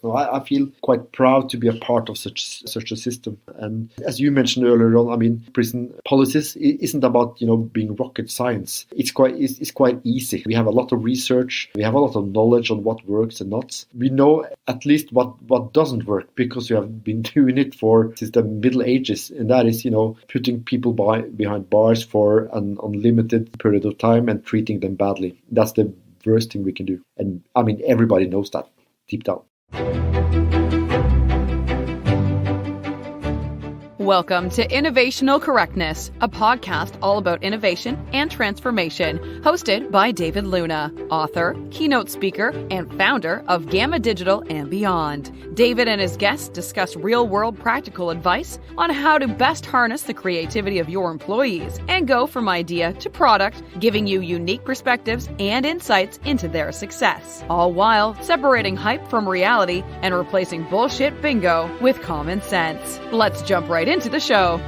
So I feel quite proud to be a part of such a system. And as you mentioned earlier on, I mean, prison policies isn't about being rocket science. It's quite easy. We have a lot of research. We have a lot of knowledge on what works and not. We know at least what doesn't work because we have been doing it since the Middle Ages, and that is putting people behind bars for an unlimited period of time and treating them badly. That's the worst thing we can do. And I mean, everybody knows that deep down. Welcome to Innovational Correctness, a podcast all about innovation and transformation, hosted by David Luna, author, keynote speaker, and founder of Gamma Digital and Beyond. David and his guests discuss real-world practical advice on how to best harness the creativity of your employees and go from idea to product, giving you unique perspectives and insights into their success, all while separating hype from reality and replacing bullshit bingo with common sense. Let's jump right into the show.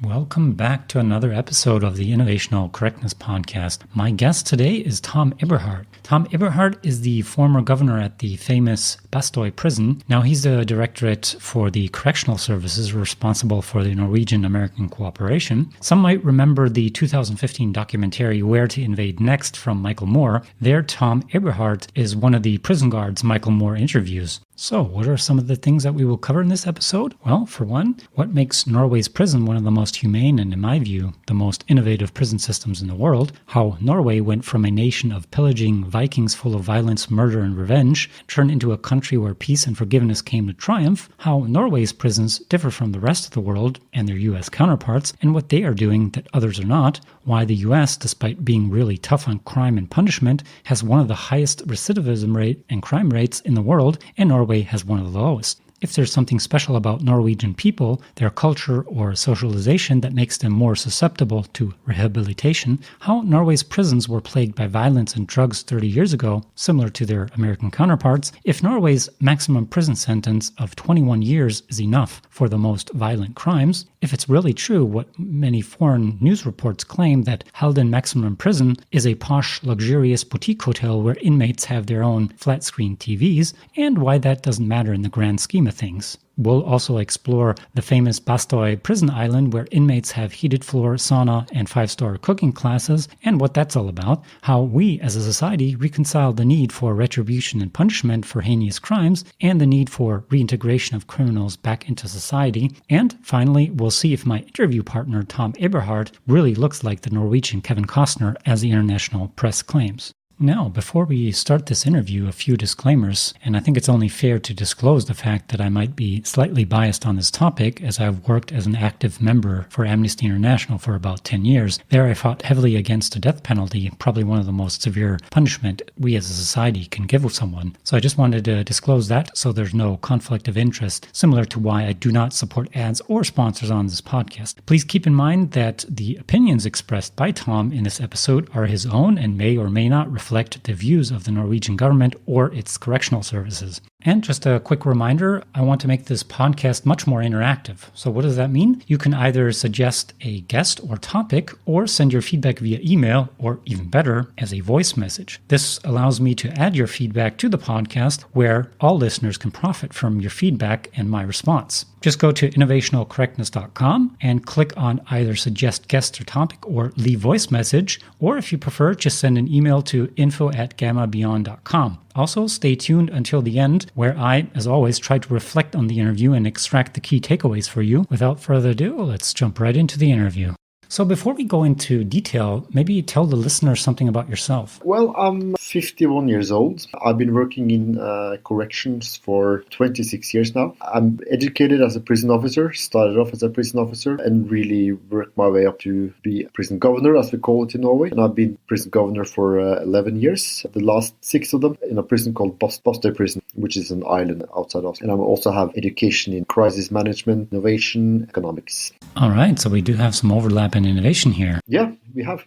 Welcome back to another episode of the Innovational Correctness Podcast. My guest today is Tom Eberhardt. Tom Eberhardt is the former governor at the famous Bastøy prison. Now he's the directorate for the correctional services responsible for the Norwegian-American cooperation. Some might remember the 2015 documentary Where to Invade Next from Michael Moore. There, Tom Eberhardt is one of the prison guards Michael Moore interviews. So, what are some of the things that we will cover in this episode? Well, for one, what makes Norway's prison one of the most humane and, in my view, the most innovative prison systems in the world, how Norway went from a nation of pillaging Vikings full of violence, murder, and revenge, turned into a country where peace and forgiveness came to triumph, how Norway's prisons differ from the rest of the world and their U.S. counterparts, and what they are doing that others are not, why the U.S., despite being really tough on crime and punishment, has one of the highest recidivism rate and crime rates in the world, and Norway has one of the lowest. If there's something special about Norwegian people, their culture or socialization that makes them more susceptible to rehabilitation, how Norway's prisons were plagued by violence and drugs 30 years ago, similar to their American counterparts, if Norway's maximum prison sentence of 21 years is enough for the most violent crimes, if it's really true what many foreign news reports claim that Halden Maximum Prison is a posh, luxurious boutique hotel where inmates have their own flat-screen TVs, and why that doesn't matter in the grand scheme of things. We'll also explore the famous Bastøy prison island where inmates have heated floor, sauna, and 5-star cooking classes, and what that's all about, how we as a society reconcile the need for retribution and punishment for heinous crimes and the need for reintegration of criminals back into society, and finally, we'll see if my interview partner Tom Eberhardt really looks like the Norwegian Kevin Costner as the international press claims. Now, before we start this interview, a few disclaimers, and I think it's only fair to disclose the fact that I might be slightly biased on this topic, as I've worked as an active member for Amnesty International for about 10 years. There I fought heavily against the death penalty, probably one of the most severe punishment we as a society can give someone. So I just wanted to disclose that so there's no conflict of interest, similar to why I do not support ads or sponsors on this podcast. Please keep in mind that the opinions expressed by Tom in this episode are his own and may or may not reflect the views of the Norwegian government or its correctional services. And just a quick reminder, I want to make this podcast much more interactive. So what does that mean? You can either suggest a guest or topic or send your feedback via email or even better, as a voice message. This allows me to add your feedback to the podcast where all listeners can profit from your feedback and my response. Just go to innovationalcorrectness.com and click on either suggest guest or topic or leave voice message, or if you prefer, just send an email to info@gammabeyond.com. Also, stay tuned until the end, where I, as always, try to reflect on the interview and extract the key takeaways for you. Without further ado, let's jump right into the interview. So before we go into detail, maybe tell the listener something about yourself. Well, I'm 51 years old. I've been working in corrections for 26 years now. I'm educated as a prison officer, started off as a prison officer, and really worked my way up to be a prison governor, as we call it in Norway. And I've been prison governor for 11 years, the last 6 of them in a prison called Bastøy prison, which is an island outside of. And I also have education in crisis management, innovation, economics. All right, so we do have some overlap in innovation here. Yeah, we have.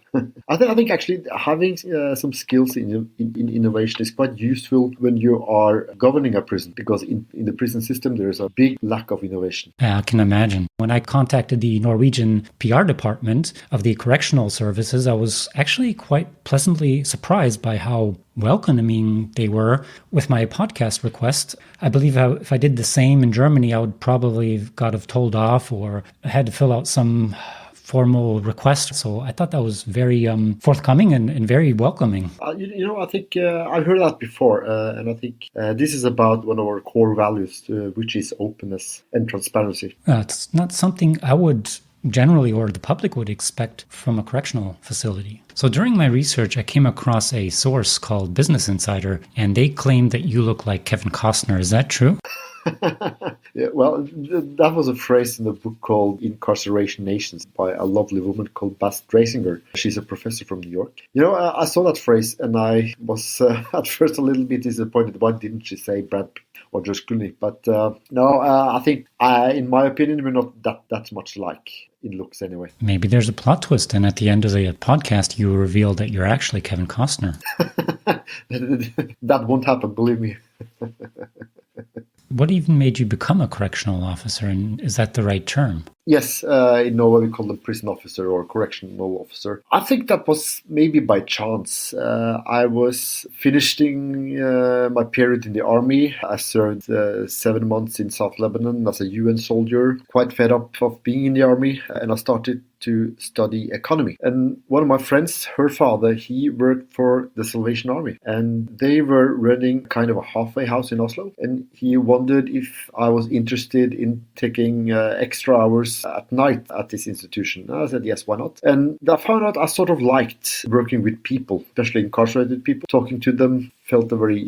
I think actually having some skills in innovation is quite useful when you are governing a prison, because in the prison system there is a big lack of innovation. Yeah, I can imagine. When I contacted the Norwegian PR department of the correctional services, I was actually quite pleasantly surprised by how welcoming they were with my podcast request. I believe if I did the same in Germany, I would probably got told off or had to fill out some formal request. So I thought that was very forthcoming and very welcoming. I think I've heard that before, and I think this is about one of our core values, which is openness and transparency. It's not something I would generally or the public would expect from a correctional facility. So during my research, I came across a source called Business Insider, and they claimed that you look like Kevin Costner. Is that true? Yeah, well, that was a phrase in the book called Incarceration Nations by a lovely woman called Bas Dresinger. She's a professor from New York. I saw that phrase and I was at first a little bit disappointed. Why didn't she say Brad Pitt or George Clooney? But I think, in my opinion, we're not that much alike in looks anyway. Maybe there's a plot twist, and at the end of the podcast, you reveal that you're actually Kevin Costner. That won't happen, believe me. What even made you become a correctional officer, and is that the right term? Yes, in Norway we call them prison officer or correctional officer. I think that was maybe by chance. I was finishing my period in the army. I served 7 months in South Lebanon as a UN soldier, quite fed up of being in the army, and I started to study economy. And one of my friends, her father, he worked for the Salvation Army, and they were running kind of a halfway house in Oslo, and he wondered if I was interested in taking extra hours at night at this institution. I said, yes, why not? And I found out I sort of liked working with people, especially incarcerated people, talking to them, felt a very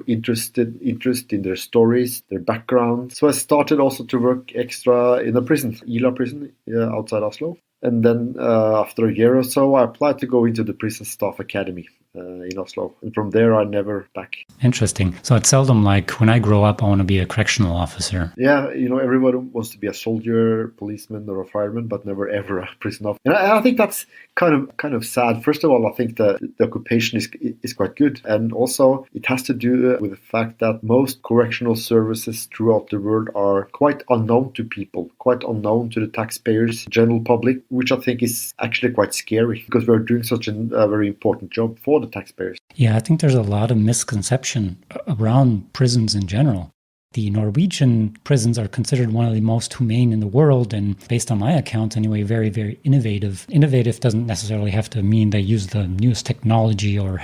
interest in their stories, their background. So I started also to work extra in a prison, Ila prison, outside Oslo. And then after a year or so, I applied to go into the prison staff academy in Oslo. And from there, I never back. Interesting. So it's seldom like, when I grow up, I want to be a correctional officer. Yeah, everyone wants to be a soldier, policeman, or a fireman, but never ever a prison officer. And I think that's kind of sad. First of all, I think the occupation is quite good. And also, it has to do with the fact that most correctional services throughout the world are quite unknown to people, quite unknown to the taxpayers, general public, which I think is actually quite scary because we're doing such a very important job for the taxpayers. Yeah, I think there's a lot of misconception around prisons in general. The Norwegian prisons are considered one of the most humane in the world, and based on my account anyway, very, very innovative. Innovative doesn't necessarily have to mean they use the newest technology or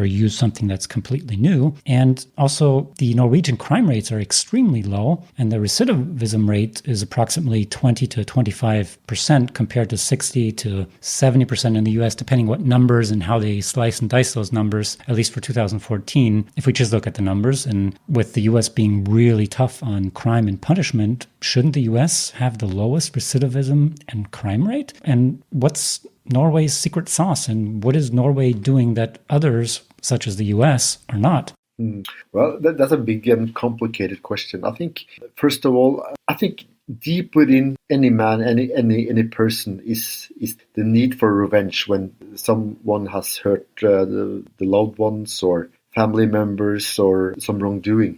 use something that's completely new. And also, the Norwegian crime rates are extremely low, and the recidivism rate is approximately 20 to 25% compared to 60 to 70% in the US, depending what numbers and how they slice and dice those numbers, at least for 2014. If we just look at the numbers, and with the US being really tough on crime and punishment, shouldn't the US have the lowest recidivism and crime rate? And what's Norway's secret sauce? And what is Norway doing that others, such as the US, are not? Well, that's a big and complicated question. I think, first of all, deep within any man, any person is the need for revenge when someone has hurt the loved ones or family members or some wrongdoing.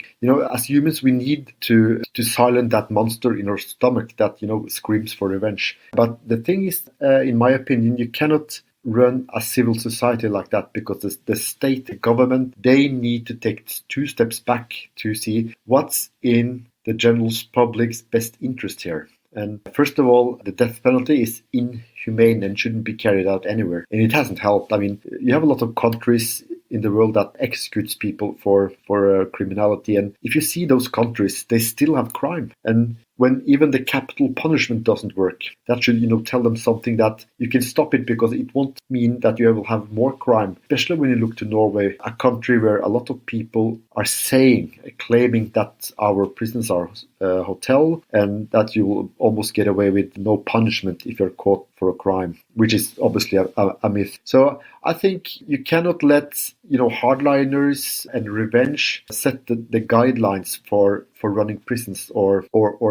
As humans, we need to silence that monster in our stomach that, screams for revenge. But the thing is, in my opinion, you cannot run a civil society like that because the state, the government, they need to take 2 steps back to see what's in the general public's best interest here. And first of all, the death penalty is inhumane and shouldn't be carried out anywhere. And it hasn't helped. I mean, you have a lot of countries in the world that executes people for criminality. And if you see those countries, they still have crime. And when even the capital punishment doesn't work, that should, tell them something that you can stop it, because it won't mean that you will have more crime. Especially when you look to Norway, a country where a lot of people are claiming that our prisons are a hotel and that you will almost get away with no punishment if you're caught for a crime, which is obviously a myth. So I think you cannot let, hardliners and revenge set the guidelines for for running prisons or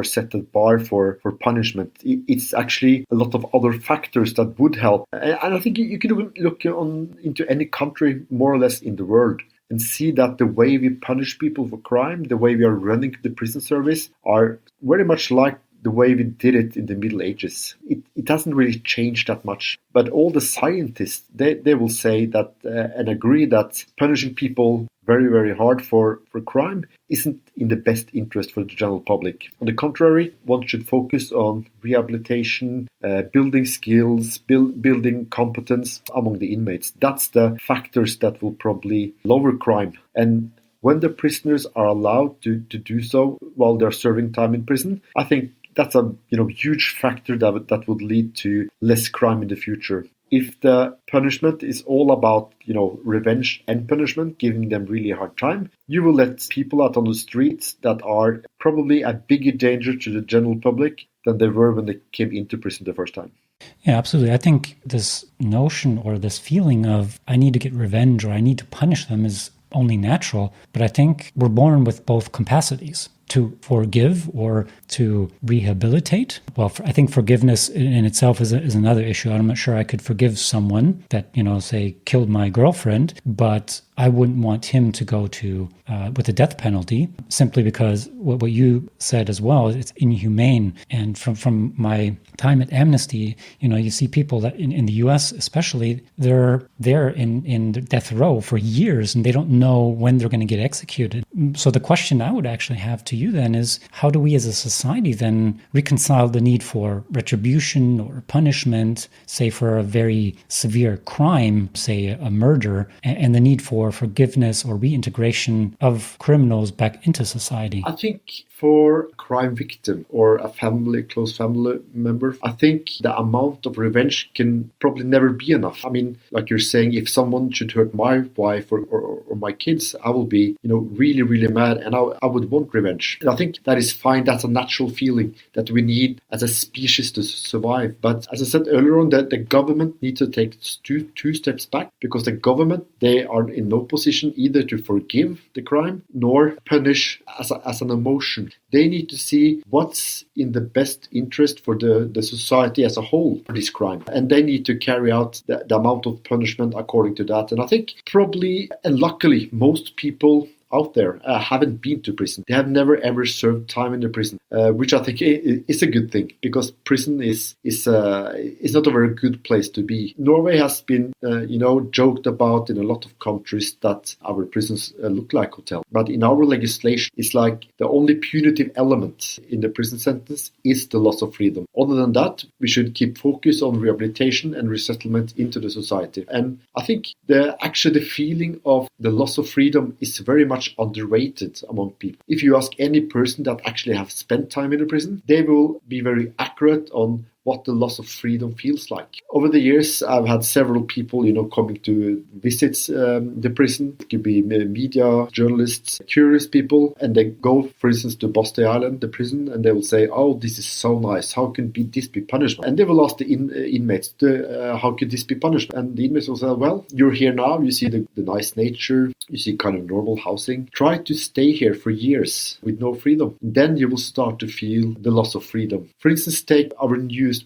set a bar for punishment. It's actually a lot of other factors that would help. And I think you could even look into any country more or less in the world and see that the way we punish people for crime, the way we are running the prison service, are very much like the way we did it in the Middle Ages. It hasn't really changed that much. But all the scientists, they will say that and agree that punishing people very, very hard for crime isn't in the best interest for the general public. On the contrary, one should focus on rehabilitation, building skills, building competence among the inmates. That's the factors that will probably lower crime. And when the prisoners are allowed to do so while they're serving time in prison, I think that's a huge factor that would lead to less crime in the future. If the punishment is all about revenge and punishment, giving them really a hard time, you will let people out on the streets that are probably a bigger danger to the general public than they were when they came into prison the first time. Yeah, absolutely. I think this notion or this feeling of I need to get revenge or I need to punish them is only natural, but I think we're born with both capacities. To forgive or to rehabilitate. Well, I think forgiveness in itself is another issue. I'm not sure I could forgive someone that, say, killed my girlfriend, but I wouldn't want him to go to with the death penalty simply because what you said as well, it's inhumane. And from my time at Amnesty, you see people that in the US especially, they're there in death row for years and they don't know when they're going to get executed. So the question I would actually have to you then is, how do we as a society then reconcile the need for retribution or punishment, say for a very severe crime, say a murder, and the need for forgiveness or reintegration of criminals back into society? I think for a crime victim or a close family member, I think the amount of revenge can probably never be enough. I mean, like you're saying, if someone should hurt my wife or my kids, I will be, really, really mad and I would want revenge. And I think that is fine. That's a natural feeling that we need as a species to survive. But as I said earlier on, that the government needs to take two steps back, because the government, they are in no position either to forgive the crime nor punish as an emotion. They need to see what's in the best interest for the society as a whole for this crime. And they need to carry out the amount of punishment according to that. And I think probably, and luckily, most people out there haven't been to prison. They have never ever served time in the prison, which I think is a good thing, because prison is not a very good place to be. Norway has been joked about in a lot of countries that our prisons look like hotels, but in our legislation, it's like the only punitive element in the prison sentence is the loss of freedom. Other than that, we should keep focus on rehabilitation and resettlement into the society. And I think the feeling of the loss of freedom is very much underrated among people. If you ask any person that actually have spent time in a prison, they will be very accurate on what the loss of freedom feels like. Over the years, I've had several people, coming to visit the prison. It could be media, journalists, curious people, and they go, for instance, to Bastøy Island, the prison, and they will say, "Oh, this is so nice. How can this be punishment?" And they will ask the inmates, "How could this be punishment?" And the inmates will say, "Well, you're here now. You see the nice nature. You see kind of normal housing. Try to stay here for years with no freedom. Then you will start to feel the loss of freedom." For instance, take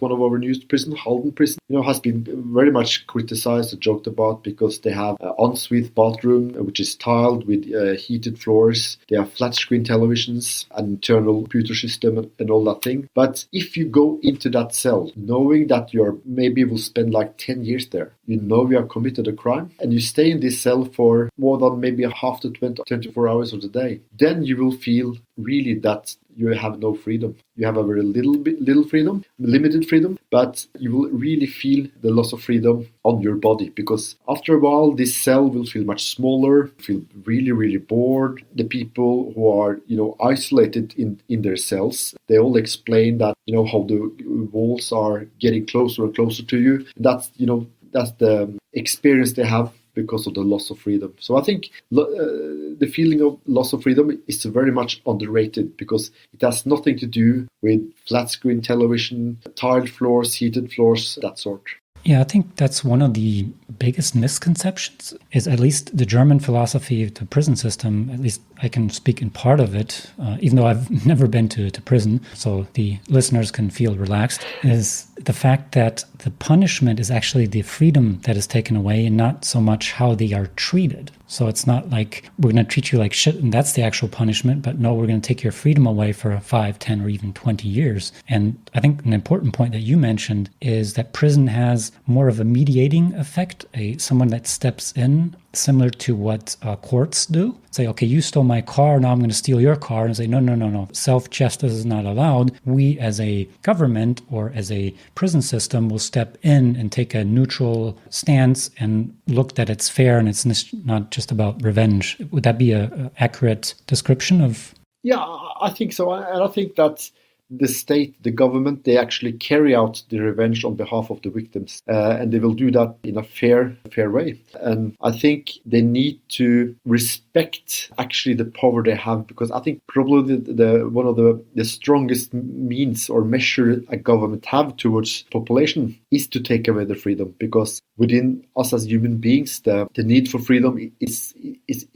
one of our newest prison, Halden prison, has been very much criticized and joked about because they have an ensuite bathroom, which is tiled with heated floors. They have flat screen televisions, an internal computer system and all that thing. But if you go into that cell, knowing that you maybe will spend like 10 years there, you have committed a crime, and you stay in this cell for more than maybe half the 24 hours of the day, then you will feel really that you have no freedom. You have a very little freedom, limited freedom, but you will really feel the loss of freedom on your body, because after a while, this cell will feel much smaller, feel really, really bored. The people who are, isolated in their cells, they all explain that, how the walls are getting closer and closer to you. That's the experience they have because of the loss of freedom. So I think the feeling of loss of freedom is very much underrated, because it has nothing to do with flat screen television, tiled floors, heated floors, that sort. Yeah, I think that's one of the biggest misconceptions, is at least the German philosophy of the prison system. At least I can speak in part of it, even though I've never been to prison, so the listeners can feel relaxed, is the fact that the punishment is actually the freedom that is taken away and not so much how they are treated. So it's not like we're going to treat you like shit and that's the actual punishment, but no, we're going to take your freedom away for 5, 10, or even 20 years. And I think an important point that you mentioned is that prison has more of a mediating effect, someone that steps in, similar to what courts do. Say, okay, you stole my car, now I'm going to steal your car, and say, no. Self-justice is not allowed. We as a government or as a prison system will step in and take a neutral stance and look that it's fair and it's not just about revenge. Would that be an accurate description of? Yeah, I think so. And I think that the state, the government, they actually carry out the revenge on behalf of the victims, and they will do that in a fair way. And I think they need to respect actually the power they have, because I think probably one of the strongest means or measure a government have towards population is to take away the freedom, because within us as human beings, the need for freedom is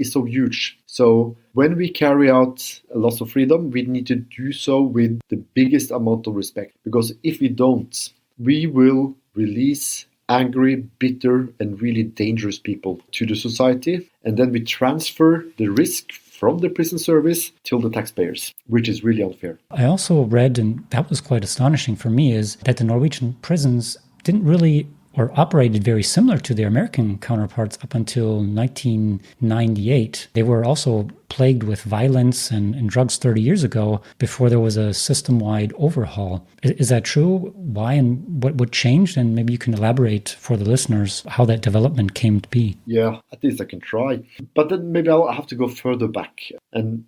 so huge. So when we carry out a loss of freedom, we need to do so with the biggest amount of respect, because if we don't, we will release angry, bitter, and really dangerous people to the society, and then we transfer the risk from the prison service to the taxpayers, which is really unfair. I also read, and that was quite astonishing for me, is that the Norwegian prisons didn't really or operated very similar to their American counterparts up until 1998. They were also plagued with violence and drugs 30 years ago before there was a system-wide overhaul. Is that true? Why and what changed? And maybe you can elaborate for the listeners how that development came to be. Yeah, at least I can try. But then maybe I'll have to go further back. And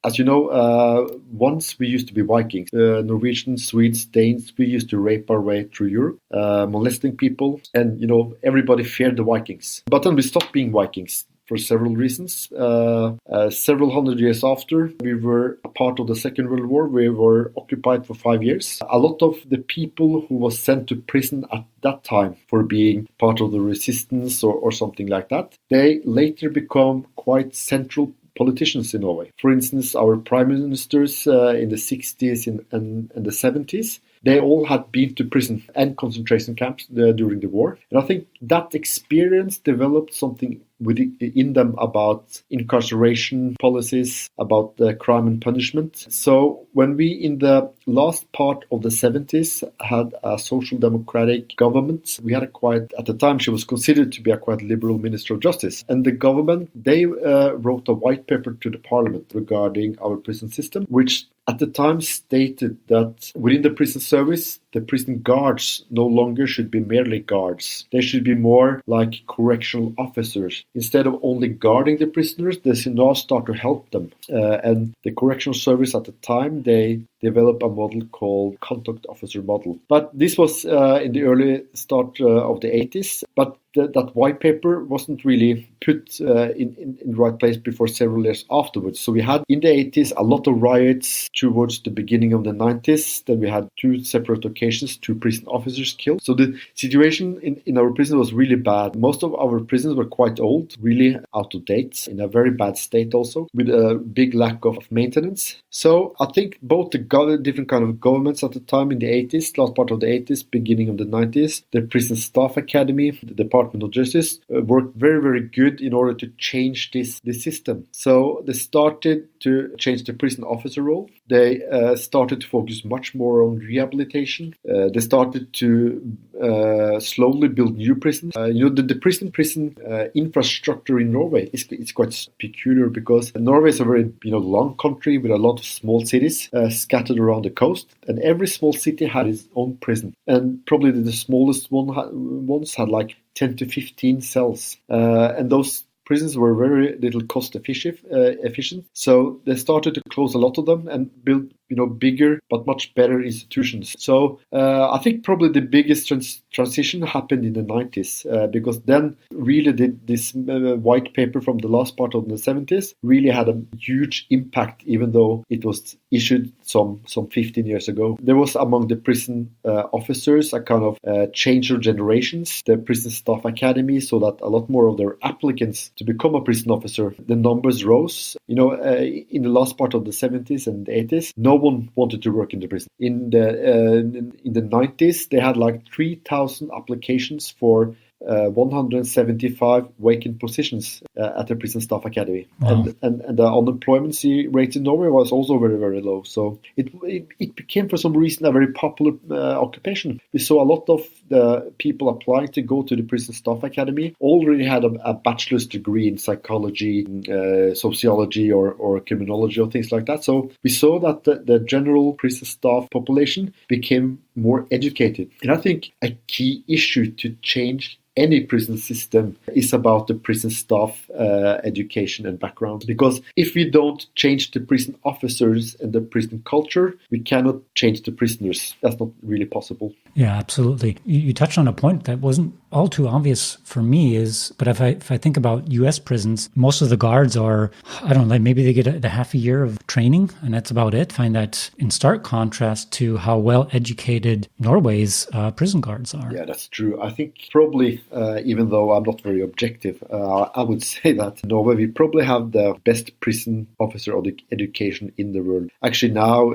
as you know, once we used to be Vikings, Norwegians, Swedes, Danes, we used to rape our way through Europe, molesting people, and everybody feared the Vikings. But then we stopped being Vikings for several reasons. Several hundred years after, we were a part of the Second World War. We were occupied for 5 years. A lot of the people who was sent to prison at that time for being part of the resistance or something like that, they later become quite central politicians in Norway. For instance, our prime ministers in the 60s and the 70s, they all had been to prison and concentration camps during the war. And I think that experience developed something within them about incarceration policies, about crime and punishment. So when we, in the last part of the 70s, had a social democratic government, we had at the time, she was considered to be a quite liberal Minister of Justice. And the government, they wrote a white paper to the parliament regarding our prison system, which at the time stated that within the prison service, the prison guards no longer should be merely guards. They should be more like correctional officers. Instead of only guarding the prisoners, they should now start to help them. And the correctional service at the time, they developed a model called contact officer model. But this was in the early start of the 80s. But that white paper wasn't really put in the right place before several years afterwards. So we had in the 80s a lot of riots towards the beginning of the 90s. Then we had 2 separate occasions, 2 prison officers killed. So the situation in our prison was really bad. Most of our prisons were quite old, really out of date, in a very bad state also, with a big lack of maintenance. So I think both the different kind of governments at the time in the 80s, last part of the 80s, beginning of the 90s, the Prison Staff Academy, the Department of Justice, worked very, very good in order to change this system. So they started to change the prison officer role. They started to focus much more on rehabilitation. They started to slowly build new prisons. The prison infrastructure in Norway is quite peculiar, because Norway is a very long country with a lot of small cities scattered around the coast, and every small city had its own prison. And probably the smallest ones had like 10 to 15 cells, and those prisons were very little cost efficient, so they started to close a lot of them and build bigger but much better institutions. So I think probably the biggest transition happened in the 90s because then really this white paper from the last part of the 70s really had a huge impact, even though it was issued some 15 years ago. There was among the prison officers a kind of change of generations, the prison staff academy, so that a lot more of their applicants to become a prison officer, the numbers rose. In the last part of the 70s and the 80s, no one wanted to work in the prison. In the 90s, they had like 3,000 applications for 175 vacant positions at the prison staff academy. Wow. And the unemployment rate in Norway was also very, very low. So it became, for some reason, a very popular occupation. We saw a lot of the people applying to go to the prison staff academy already had a bachelor's degree in psychology, sociology, or criminology, or things like that. So we saw that the general prison staff population became more educated. And I think a key issue to change any prison system is about the prison staff education and background. Because if we don't change the prison officers and the prison culture, we cannot change the prisoners. That's not really possible. Yeah, absolutely. You touched on a point that wasn't all too obvious for me but if I think about U.S. prisons, most of the guards are, I don't know, like maybe they get a half a year of training and that's about it. Find that in stark contrast to how well educated Norway's prison guards are. Yeah, that's true. I think probably, even though I'm not very objective, I would say that in Norway we probably have the best prison officer education in the world. Actually now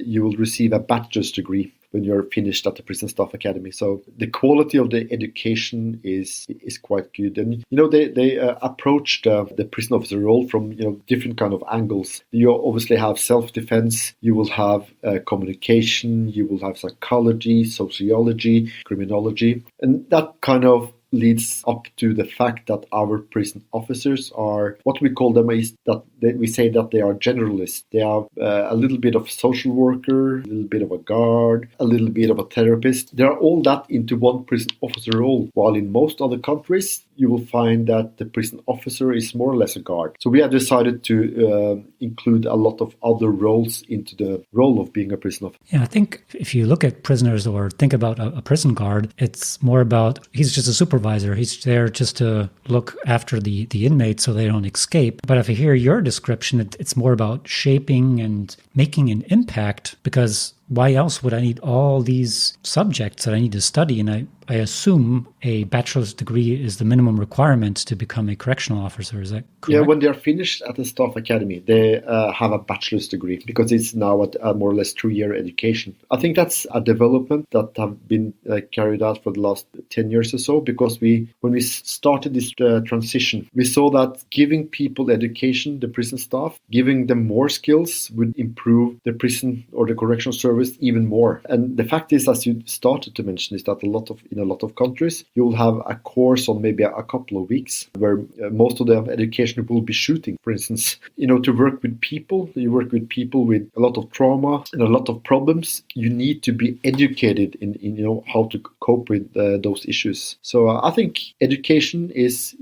you will receive a bachelor's degree when you're finished at the prison staff academy. So the quality of the education is quite good. And, they approach the prison officer role from, different kind of angles. You obviously have self-defense, you will have communication, you will have psychology, sociology, criminology. And that kind of leads up to the fact that our prison officers are, what we call them is that we say that they are generalists. They are a little bit of social worker, a little bit of a guard, a little bit of a therapist. They are all that into one prison officer role, while in most other countries you will find that the prison officer is more or less a guard. So we have decided to include a lot of other roles into the role of being a prison officer. Yeah, I think if you look at prisoners or think about a prison guard, it's more about, he's just a supervisor. He's there just to look after the inmates so they don't escape. But if I hear your description, it's more about shaping and making an impact, because why else would I need all these subjects that I need to study? And I assume a bachelor's degree is the minimum requirement to become a correctional officer. Is that correct? Yeah, when they're finished at the staff academy, they have a bachelor's degree because it's now a more or less 2-year education. I think that's a development that have been carried out for the last 10 years or so, because when we started this transition, we saw that giving people education, the prison staff, giving them more skills would improve the prison or the correctional service even more. And the fact is, as you started to mention, is that in a lot of countries, you'll have a course on maybe a couple of weeks where most of the education will be shooting, for instance. To work with people, you work with people with a lot of trauma and a lot of problems. You need to be educated in how to cope with those issues. So I think education is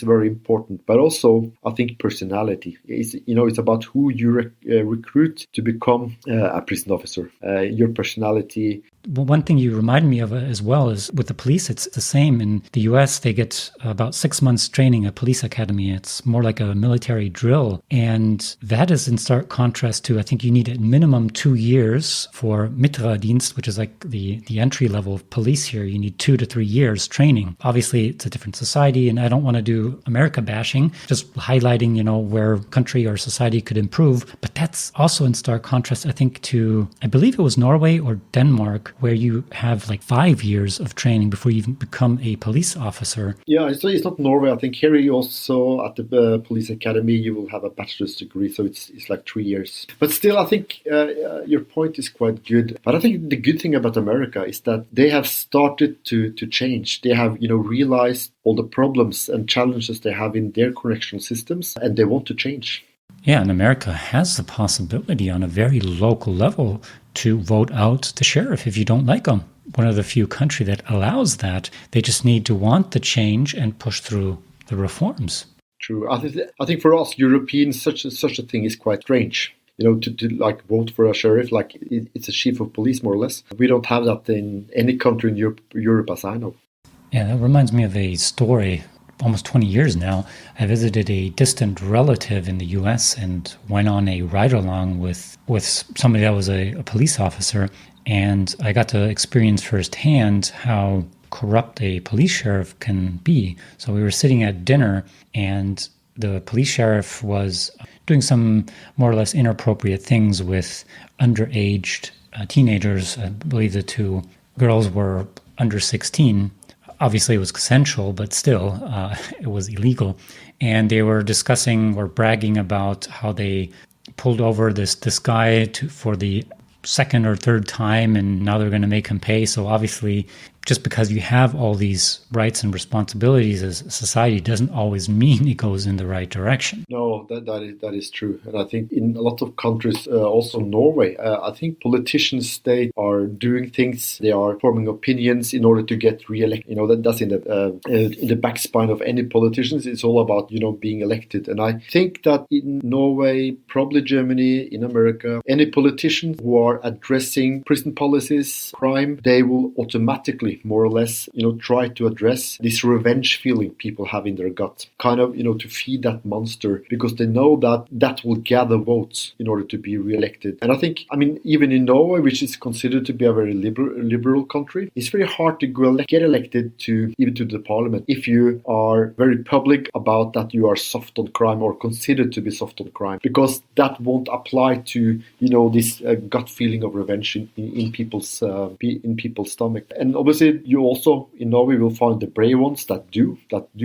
very important, but also I think personality. It's about who you recruit to become a prison officer. Your personality. Well, one thing you reminded me of as well is with the police, it's the same. In the US, they get about 6 months training at police academy. It's more like a military drill. And that is in stark contrast to, I think you need at minimum 2 years for Mitra-dienst, which is like the entry level of police here. You need 2 to 3 years training. Obviously, it's a different society, and I don't want to do America bashing, just highlighting, where country or society could improve. But that's also in stark contrast, I think, to, I believe it was Norway or Denmark, where you have like 5 years of training before you even become a police officer. Yeah, it's not Norway. I think here you also, at the police academy, you will have a bachelor's degree, so it's like 3 years. But still, I think your point is quite good. But I think the good thing about America is that they have started to change. They have, realized all the problems and challenges they have in their correctional systems, and they want to change. Yeah, and America has the possibility on a very local level to vote out the sheriff if you don't like him. One of the few countries that allows that. They just need to want the change and push through the reforms. True. I think for us Europeans, such a thing is quite strange. to like vote for a sheriff, like it's a chief of police more or less. We don't have that in any country in Europe as I know. Yeah, that reminds me of a story. Almost 20 years now, I visited a distant relative in the US and went on a ride-along with somebody that was a police officer, and I got to experience firsthand how corrupt a police sheriff can be. So we were sitting at dinner, and the police sheriff was doing some more or less inappropriate things with underage teenagers. I believe the two girls were under 16. Obviously, it was consensual, but still, it was illegal. And they were discussing or bragging about how they pulled over this guy for the second or third time, and now they're going to make him pay. So obviously, just because you have all these rights and responsibilities as a society doesn't always mean it goes in the right direction. No, that is true. And I think in a lot of countries, also Norway, I think politicians, they are doing things, they are forming opinions in order to get re-elected. That's in the backspine of any politicians. It's all about, being elected. And I think that in Norway, probably Germany, in America, any politicians who are addressing prison policies, crime, they will automatically more or less, try to address this revenge feeling people have in their gut, kind of, to feed that monster, because they know that will gather votes in order to be re-elected. And I think, even in Norway, which is considered to be a very liberal country, it's very hard to get elected even to the parliament if you are very public about that you are soft on crime or considered to be soft on crime, because that won't apply to, this gut feeling of revenge in people's stomach. And obviously, you also in Norway will find the brave ones that do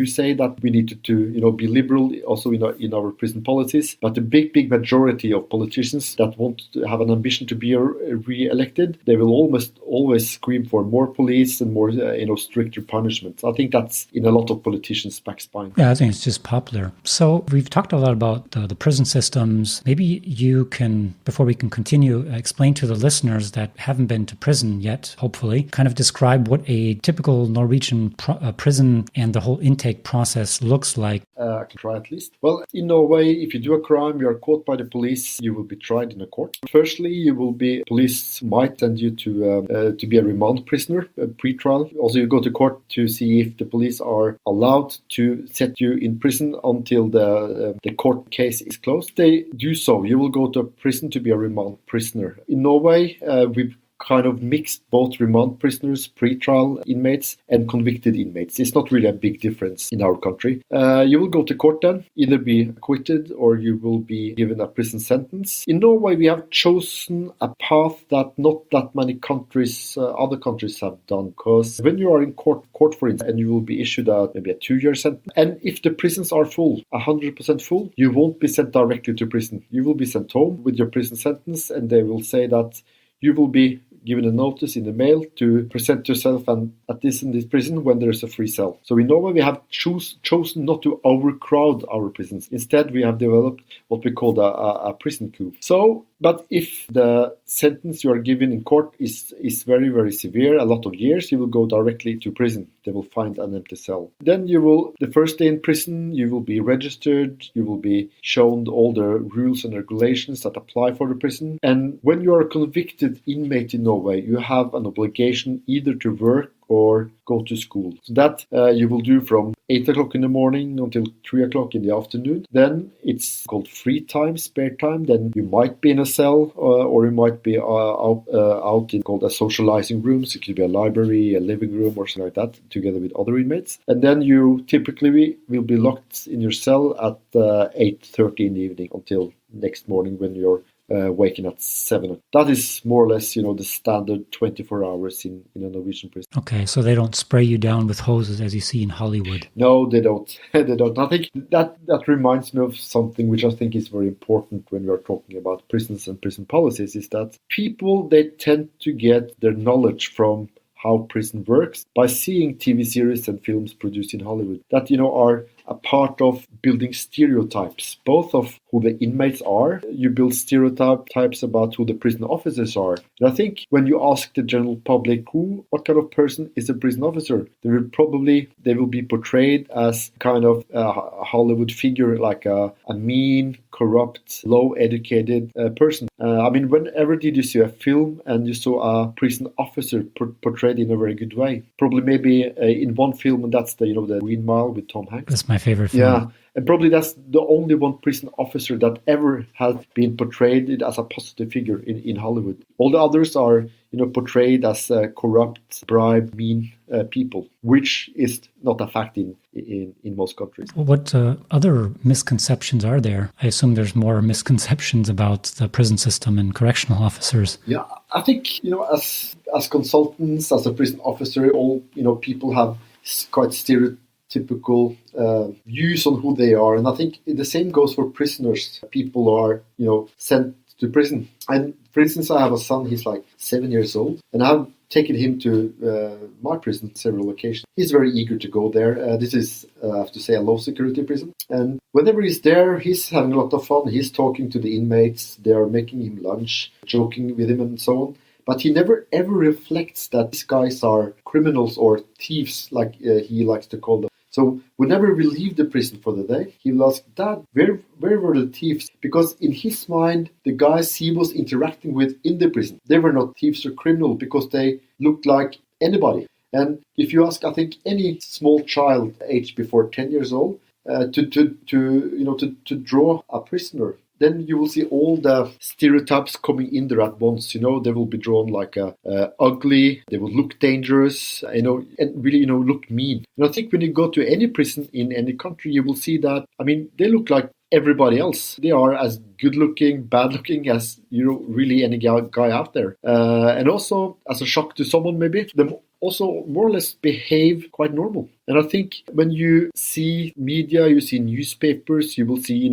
say that we need to be liberal also in our prison policies. But the big majority of politicians that want to have an ambition to be re-elected, they will almost always scream for more police and more stricter punishments. I think that's in a lot of politicians' backspine. Yeah, I think it's just popular. So we've talked a lot about the prison systems. Maybe you can, before we can continue, explain to the listeners that haven't been to prison yet, hopefully, kind of describe what a typical Norwegian prison and the whole intake process looks like. I can try at least. Well, in Norway, if you do a crime, you are caught by the police, you will be tried in a court. Firstly, police might send you to be a remand prisoner, a pre-trial. Also, you go to court to see if the police are allowed to set you in prison until the court case is closed. They do so. You will go to a prison to be a remand prisoner. In Norway, we've kind of mixed both remand prisoners, pre-trial inmates, and convicted inmates. It's not really a big difference in our country. You will go to court then, either be acquitted or you will be given a prison sentence. In Norway, we have chosen a path that not that many other countries have done, because when you are in court for instance, and you will be issued maybe a 2-year sentence, and if the prisons are full, 100% full, you won't be sent directly to prison. You will be sent home with your prison sentence, and they will say that you will be given a notice in the mail to present yourself at this prison when there is a free cell. So in Norway, we have chosen not to overcrowd our prisons. Instead, we have developed what we call a prison coup. But if the sentence you are given in court is very, very severe, a lot of years, you will go directly to prison. They will find an empty cell. Then the first day in prison, you will be registered, you will be shown all the rules and regulations that apply for the prison. And when you are a convicted inmate in Norway, you have an obligation either to work or go to school. So that you will do from 8 o'clock in the morning until 3 o'clock in the afternoon. Then it's called free time, spare time. Then you might be in a cell or you might be out in called a socializing room. So it could be a library, a living room or something like that, together with other inmates. And then you typically will be locked in your cell at 8:30 in the evening until next morning when you're waking at 7. That is more or less, the standard 24 hours in a Norwegian prison. Okay, so they don't spray you down with hoses as you see in Hollywood. No, they don't. They don't. I think that reminds me of something which I think is very important when we are talking about prisons and prison policies, is that people, they tend to get their knowledge from how prison works by seeing TV series and films produced in Hollywood that, are a part of building stereotypes, both of who the inmates are. You build stereotypes about who the prison officers are. And I think when you ask the general public what kind of person is a prison officer, they will be portrayed as kind of a Hollywood figure, like a mean, corrupt, low-educated person. Whenever did you see a film and you saw a prison officer portrayed in a very good way? Probably maybe in one film, and that's the Green Mile with Tom Hanks. That's my favorite film. Yeah, and probably that's the only one prison officer that ever has been portrayed as a positive figure in Hollywood. All the others are portrayed as corrupt, bribe, mean people, which is not a fact in most countries. What other misconceptions are there? I assume there's more misconceptions about the prison system and correctional officers. Yeah, I think as consultants, as a prison officer, all people have quite stereotypical views on who they are, and I think the same goes for prisoners. People are sent to prison, and for instance, I have a son. He's like 7 years old, and I've taken him to my prison several occasions. He's very eager to go there. This is, I have to say, a low-security prison. And whenever he's there, he's having a lot of fun. He's talking to the inmates. They are making him lunch, joking with him and so on. But he never ever reflects that these guys are criminals or thieves, like he likes to call them. So whenever we leave the prison for the day, he will ask, Dad, where were the thieves? Because in his mind, the guys he was interacting with in the prison, they were not thieves or criminals because they looked like anybody. And if you ask, I think, any small child aged before 10 years old to draw a prisoner, then you will see all the stereotypes coming in there at once. They will be drawn like ugly, they will look dangerous, and really, look mean. And I think when you go to any prison in any country, you will see that, they look like everybody else. They are as good looking, bad looking as, really any guy out there. And also, as a shock to someone maybe, them also more or less behave quite normal. And I think when you see media, you see newspapers, you will see,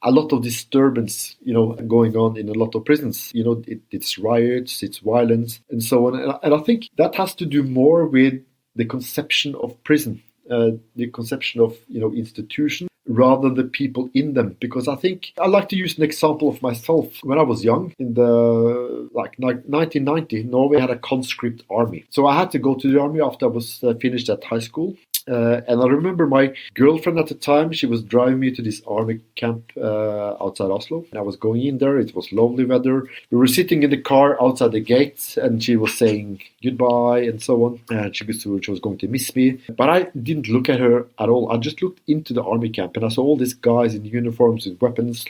a lot of disturbance, going on in a lot of prisons. It's riots, it's violence, and so on. And I think that has to do more with the conception of prison, the conception of, institution, rather than the people in them. Because I think I like to use an example of myself. When I was young, in the 1990, Norway had a conscript army. So I had to go to the army after I was finished at high school. And I remember my girlfriend at the time, she was driving me to this army camp outside Oslo. And I was going in there, it was lovely weather. We were sitting in the car outside the gate and she was saying goodbye and so on. And she was going to miss me. But I didn't look at her at all. I just looked into the army camp and I saw all these guys in uniforms with weapons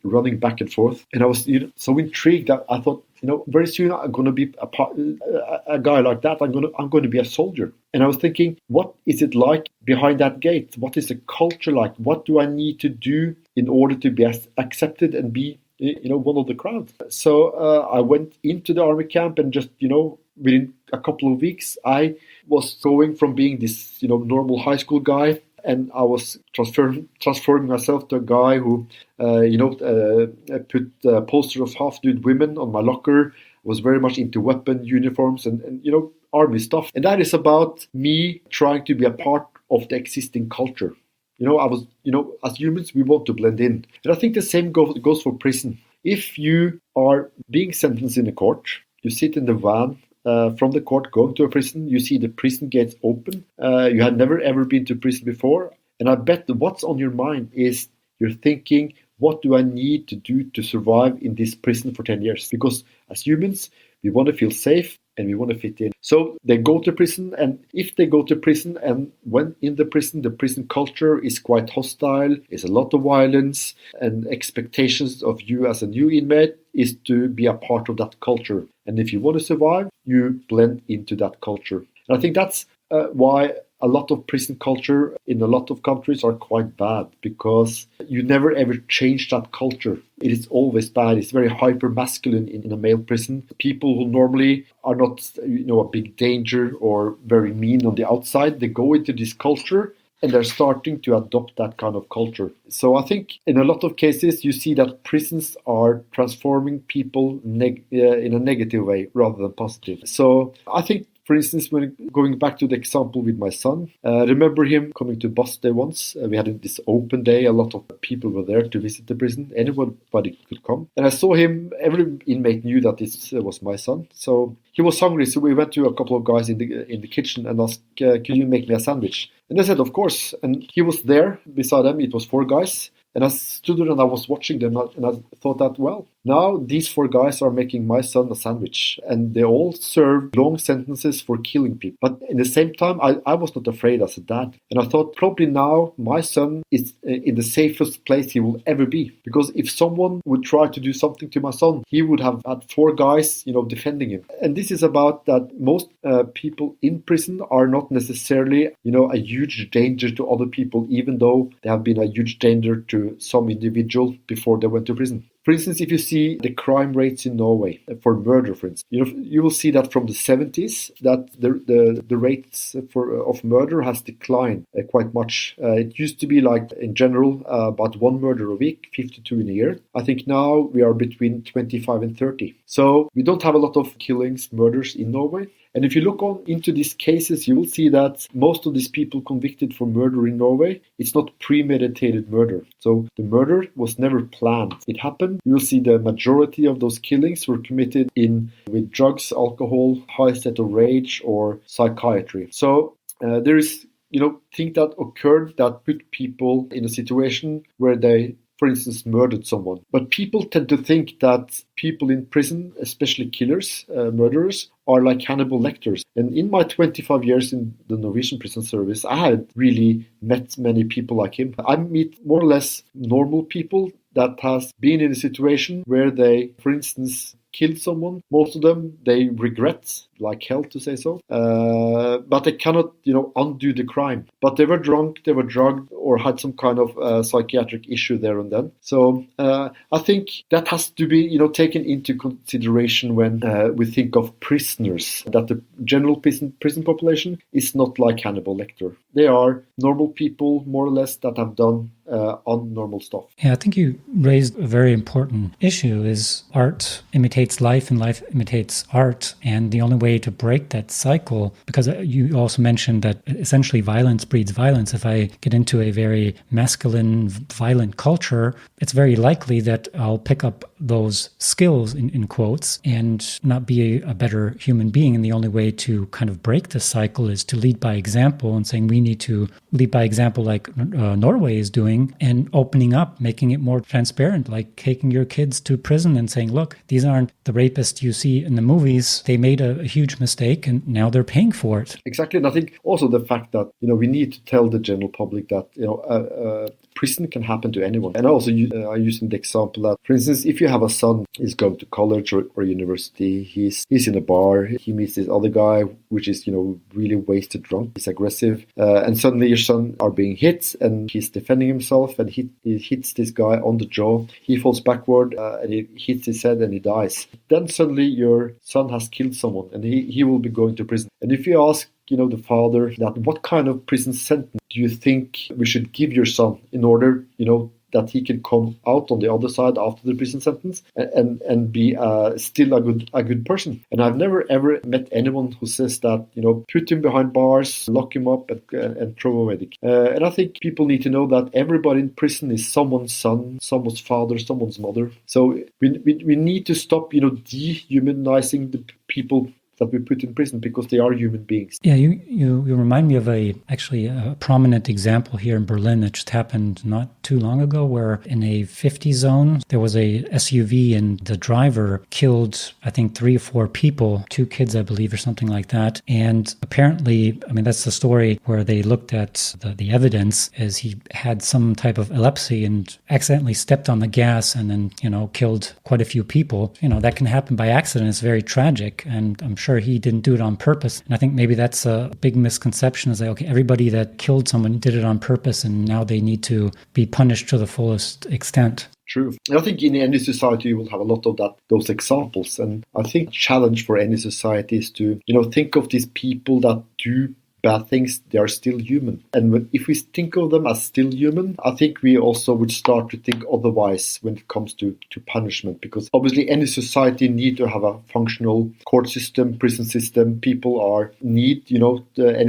running back and forth. And I was so intrigued that I thought, very soon I'm going to be a guy like that. I'm going to be a soldier. And I was thinking, what is it like behind that gate? What is the culture like? What do I need to do in order to be accepted and be, one of the crowd? So I went into the army camp and just, within a couple of weeks, I was going from being this, normal high school guy. And I was transforming myself to a guy who, put posters of half-nude women on my locker, was very much into weapon uniforms and army stuff. And that is about me trying to be a part of the existing culture. As humans, we want to blend in. And I think the same goes for prison. If you are being sentenced in a court, you sit in the van from the court going to a prison, you see the prison gates open. You had never ever been to prison before. And I bet what's on your mind is you're thinking, what do I need to do to survive in this prison for 10 years? Because as humans, we want to feel safe and we want to fit in. So they go to prison, and if they go to prison and when in the prison culture is quite hostile, there's a lot of violence, and expectations of you as a new inmate is to be a part of that culture. And if you want to survive, you blend into that culture. And I think that's why a lot of prison culture in a lot of countries are quite bad, because you never ever change that culture. It is always bad. It's very hyper masculine in a male prison. People who normally are not, a big danger or very mean on the outside, they go into this culture and they're starting to adopt that kind of culture. So I think in a lot of cases you see that prisons are transforming people in a negative way rather than positive. So I think, for For instance, when going back to the example with my son, remember him coming to bus day once. We had this open day. A lot of people were there to visit the prison. Anybody could come. And I saw him. Every inmate knew that this was my son. So he was hungry. So we went to a couple of guys in the kitchen and asked, could you make me a sandwich? And they said, of course. And he was there beside them. It was 4 guys. And I stood there and I was watching them and I thought that, well, now these 4 guys are making my son a sandwich and they all serve long sentences for killing people. But in the same time, I was not afraid as a dad. And I thought probably now my son is in the safest place he will ever be. Because if someone would try to do something to my son, he would have had 4 guys, defending him. And this is about that most people in prison are not necessarily, a huge danger to other people, even though they have been a huge danger to some individual before they went to prison. For instance, if you see the crime rates in Norway for murder, for instance, you will see that from the 70s that the rates of murder has declined quite much. It used to be like in general about 1 murder a week, 52 in a year. I think now we are between 25 and 30. So we don't have a lot of killings, murders in Norway. And if you look into these cases, you will see that most of these people convicted for murder in Norway, it's not premeditated murder. So the murder was never planned. It happened. You will see the majority of those killings were committed with drugs, alcohol, high state of rage, or psychiatry. So there is, things that occurred that put people in a situation where they, for instance, murdered someone. But people tend to think that people in prison, especially killers, murderers, are like Hannibal Lecters. And in my 25 years in the Norwegian prison service, I had really met many people like him. I meet more or less normal people that has been in a situation where they, for instance, killed someone. Most of them, they regret like hell to say so, but they cannot, undo the crime. But they were drunk, they were drugged, or had some kind of psychiatric issue there and then. So I think that has to be, taken into consideration when we think of prisoners, that the general prison population is not like Hannibal Lecter. They are normal people, more or less, that have done unnormal stuff. Yeah, I think you raised a very important issue, is art imitates life and life imitates art. And the only way to break that cycle, because you also mentioned that essentially violence breeds violence. If I get into a very masculine, violent culture, it's very likely that I'll pick up those skills, in quotes, and not be a better human being. And the only way to kind of break this cycle is to lead by example, and saying we need to lead by example like Norway is doing, and opening up, making it more transparent, like taking your kids to prison and saying, look, these aren't the rapists you see in the movies. They made a huge mistake and now they're paying for it. Exactly. And I think also the fact that, we need to tell the general public that, prison can happen to anyone. And also I use the example that, for instance, if you have a son who's going to college or university, he's in a bar, he meets this other guy, which is, really wasted drunk, he's aggressive, and suddenly your son are being hit and he's defending himself and he hits this guy on the jaw, he falls backward and he hits his head and he dies. Then suddenly your son has killed someone and he will be going to prison. And if you ask the father that what kind of prison sentence do you think we should give your son in order, that he can come out on the other side after the prison sentence and be still a good person. And I've never ever met anyone who says that, put him behind bars, lock him up and throw away the key. And I think people need to know that everybody in prison is someone's son, someone's father, someone's mother. So we need to stop, dehumanizing the people that we put in prison, because they are human beings. Yeah, you remind me of a prominent example here in Berlin that just happened not too long ago, where in a 50 zone, there was a SUV and the driver killed, I think, 3 or 4 people, 2 kids, I believe, or something like that. And apparently, that's the story where they looked at the evidence, as he had some type of epilepsy and accidentally stepped on the gas and then, killed quite a few people. That can happen by accident. It's very tragic. And I'm sure he didn't do it on purpose. And I think maybe that's a big misconception, is like, okay, everybody that killed someone did it on purpose and now they need to be punished to the fullest extent. True. I think in any society you will have a lot of those examples. And I think the challenge for any society is to, think of these people that do bad things, they are still human. And if we think of them as still human, I think we also would start to think otherwise when it comes to punishment, because obviously any society need to have a functional court system, prison system. Any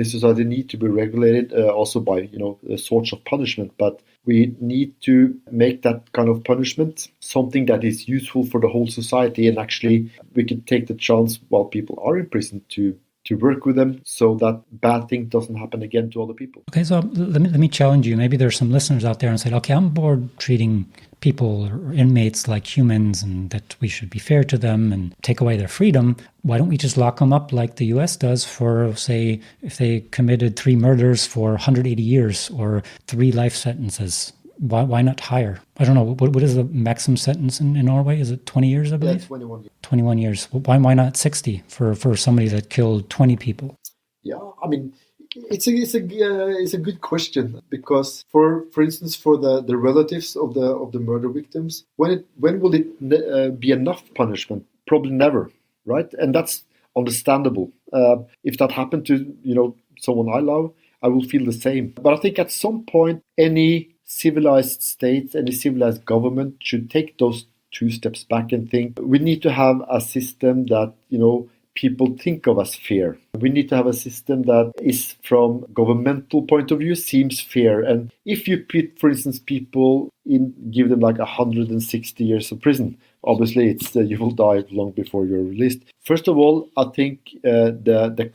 society need to be regulated also by, sorts of punishment. But we need to make that kind of punishment something that is useful for the whole society, and actually we can take the chance while people are in prison to work with them so that bad thing doesn't happen again to other people. Okay, so let me challenge you. Maybe there's some listeners out there and say, okay, I'm bored treating people or inmates like humans and that we should be fair to them and take away their freedom. Why don't we just lock them up like the US does for, say, if they committed 3 murders for 180 years or 3 life sentences? Why not higher? I don't know. What is the maximum sentence in Norway? Is it 20 years, I believe? Yeah, 21 years. 21 years. Why not 60 for somebody that killed 20 people? Yeah, I mean, it's a good question, because for instance, for the relatives of the murder victims, when will it be enough punishment? Probably never, right? And that's understandable. If that happened to someone I love, I will feel the same. But I think at some point, any civilized state, any civilized government should take those 2 steps back and think we need to have a system that people think of as fair. We need to have a system that is, from governmental point of view, seems fair. And if you put, for instance, people give them like 160 years of prison, obviously it's you will die long before you're released. First of all, I think the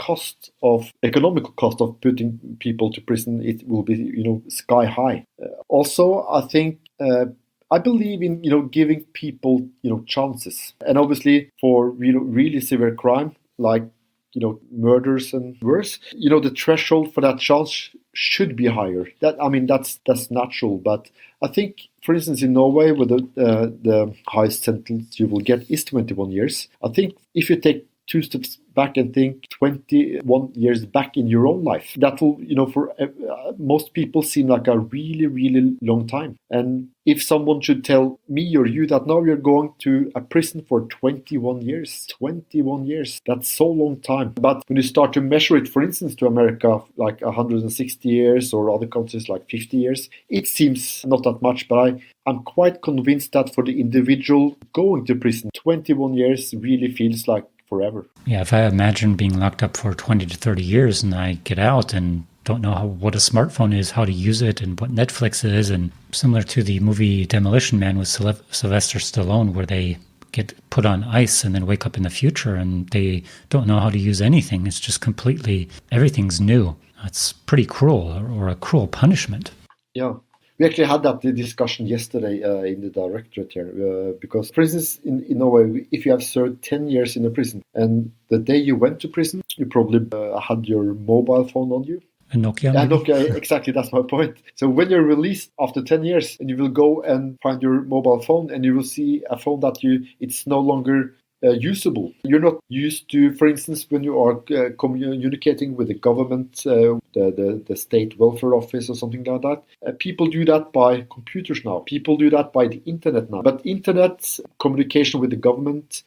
economical cost of putting people to prison, it will be sky high. Also, I think I believe in giving people chances, and obviously for really severe crime like murders and worse, the threshold for that chance should be higher. That's natural. But I think, for instance, in Norway, where the highest sentence you will get is 21 years. I think if you take 2 steps back and think 21 years back in your own life, that will, for most people seem like a really, really long time. And if someone should tell me or you that now you're going to a prison for 21 years, that's so long time. But when you start to measure it, for instance, to America, like 160 years, or other countries like 50 years, it seems not that much. But I'm quite convinced that for the individual going to prison, 21 years really feels like forever. Yeah, if I imagine being locked up for 20 to 30 years and I get out and don't know what a smartphone is, how to use it, and what Netflix is, and similar to the movie Demolition Man with Sylvester Stallone, where they get put on ice and then wake up in the future and they don't know how to use anything. It's just everything's new. It's pretty cruel, or a cruel punishment. Yeah. We actually had that discussion yesterday in the directorate here, because, for instance, in Norway, if you have served 10 years in a prison, and the day you went to prison, you probably had your mobile phone on you. A Nokia? Yeah, Nokia, exactly, that's my point. So when you're released after 10 years, and you will go and find your mobile phone, and you will see a phone that it's no longer usable. You're not used to, for instance, when you are communicating with the government, the state welfare office or something like that. People do that by computers now. People do that by the internet now. But internet communication with the